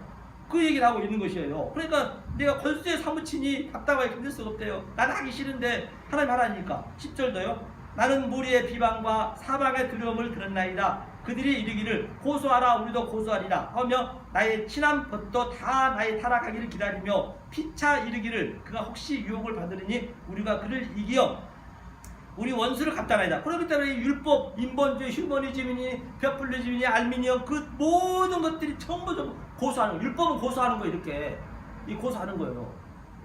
그 얘기를 하고 있는 것이에요. 그러니까 내가 걸수에 사무치니 답답하게 견딜 수가 없대요. 나는 하기 싫은데 하나님 하라니까. 10절도요. 나는 무리의 비방과 사방의 두려움을 들었나이다. 그들이 이르기를 고소하라 우리도 고소하리라 하며 나의 친한 벗도 다 나의 타락하기를 기다리며 피차 이르기를 그가 혹시 유혹을 받으리니 우리가 그를 이기어 우리 원수를 갚자나이다. 그렇기 때문에 율법, 인본주의, 휴머니즘이니 벽분리즘이니 알미니엄 그 모든 것들이 전부 고소하는 거예요. 율법은 고소하는 거예요. 이렇게 고소하는 거예요.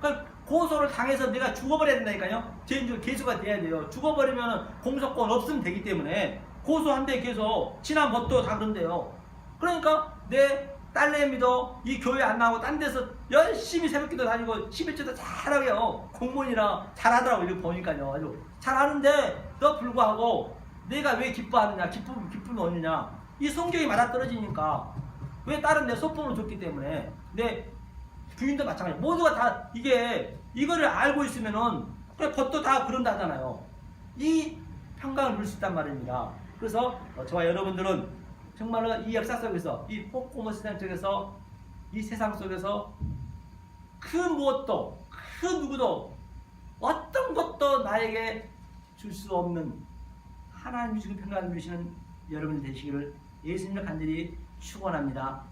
그러니까 고소를 당해서 내가 죽어버려야 된다니까요. 죄인중 개수가 돼야 돼요. 죽어버리면 공소권 없으면 되기 때문에 고소한데 계속 친한 법도 다 그런데요. 그러니까 내 딸내미도 이 교회 안 나오고 딴 데서 열심히 새벽기도 다니고 11조도 잘하게요. 공무원이라 잘하더라고. 이렇게 보니까요. 아주 잘하는데도 불구하고 내가 왜 기뻐하느냐, 기쁨이 없느냐. 이 성경이 맞아떨어지니까. 왜 다른 내 소품을 줬기 때문에 내 부인도 마찬가지. 모두가 다 이거를 알고 있으면은 그래 법도 다 그런다잖아요. 이 평강을 누릴 수 있단 말입니다. 그래서 저와 여러분들은 정말로 이 역사 속에서 이 폭고모 세상 속에서 이 세상 속에서 그 무엇도 그 누구도 어떤 것도 나에게 줄 수 없는 하나님이 주신 평강을 누리시는 여러분이 되시기를 예수님을 간절히 축원합니다.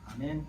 아멘.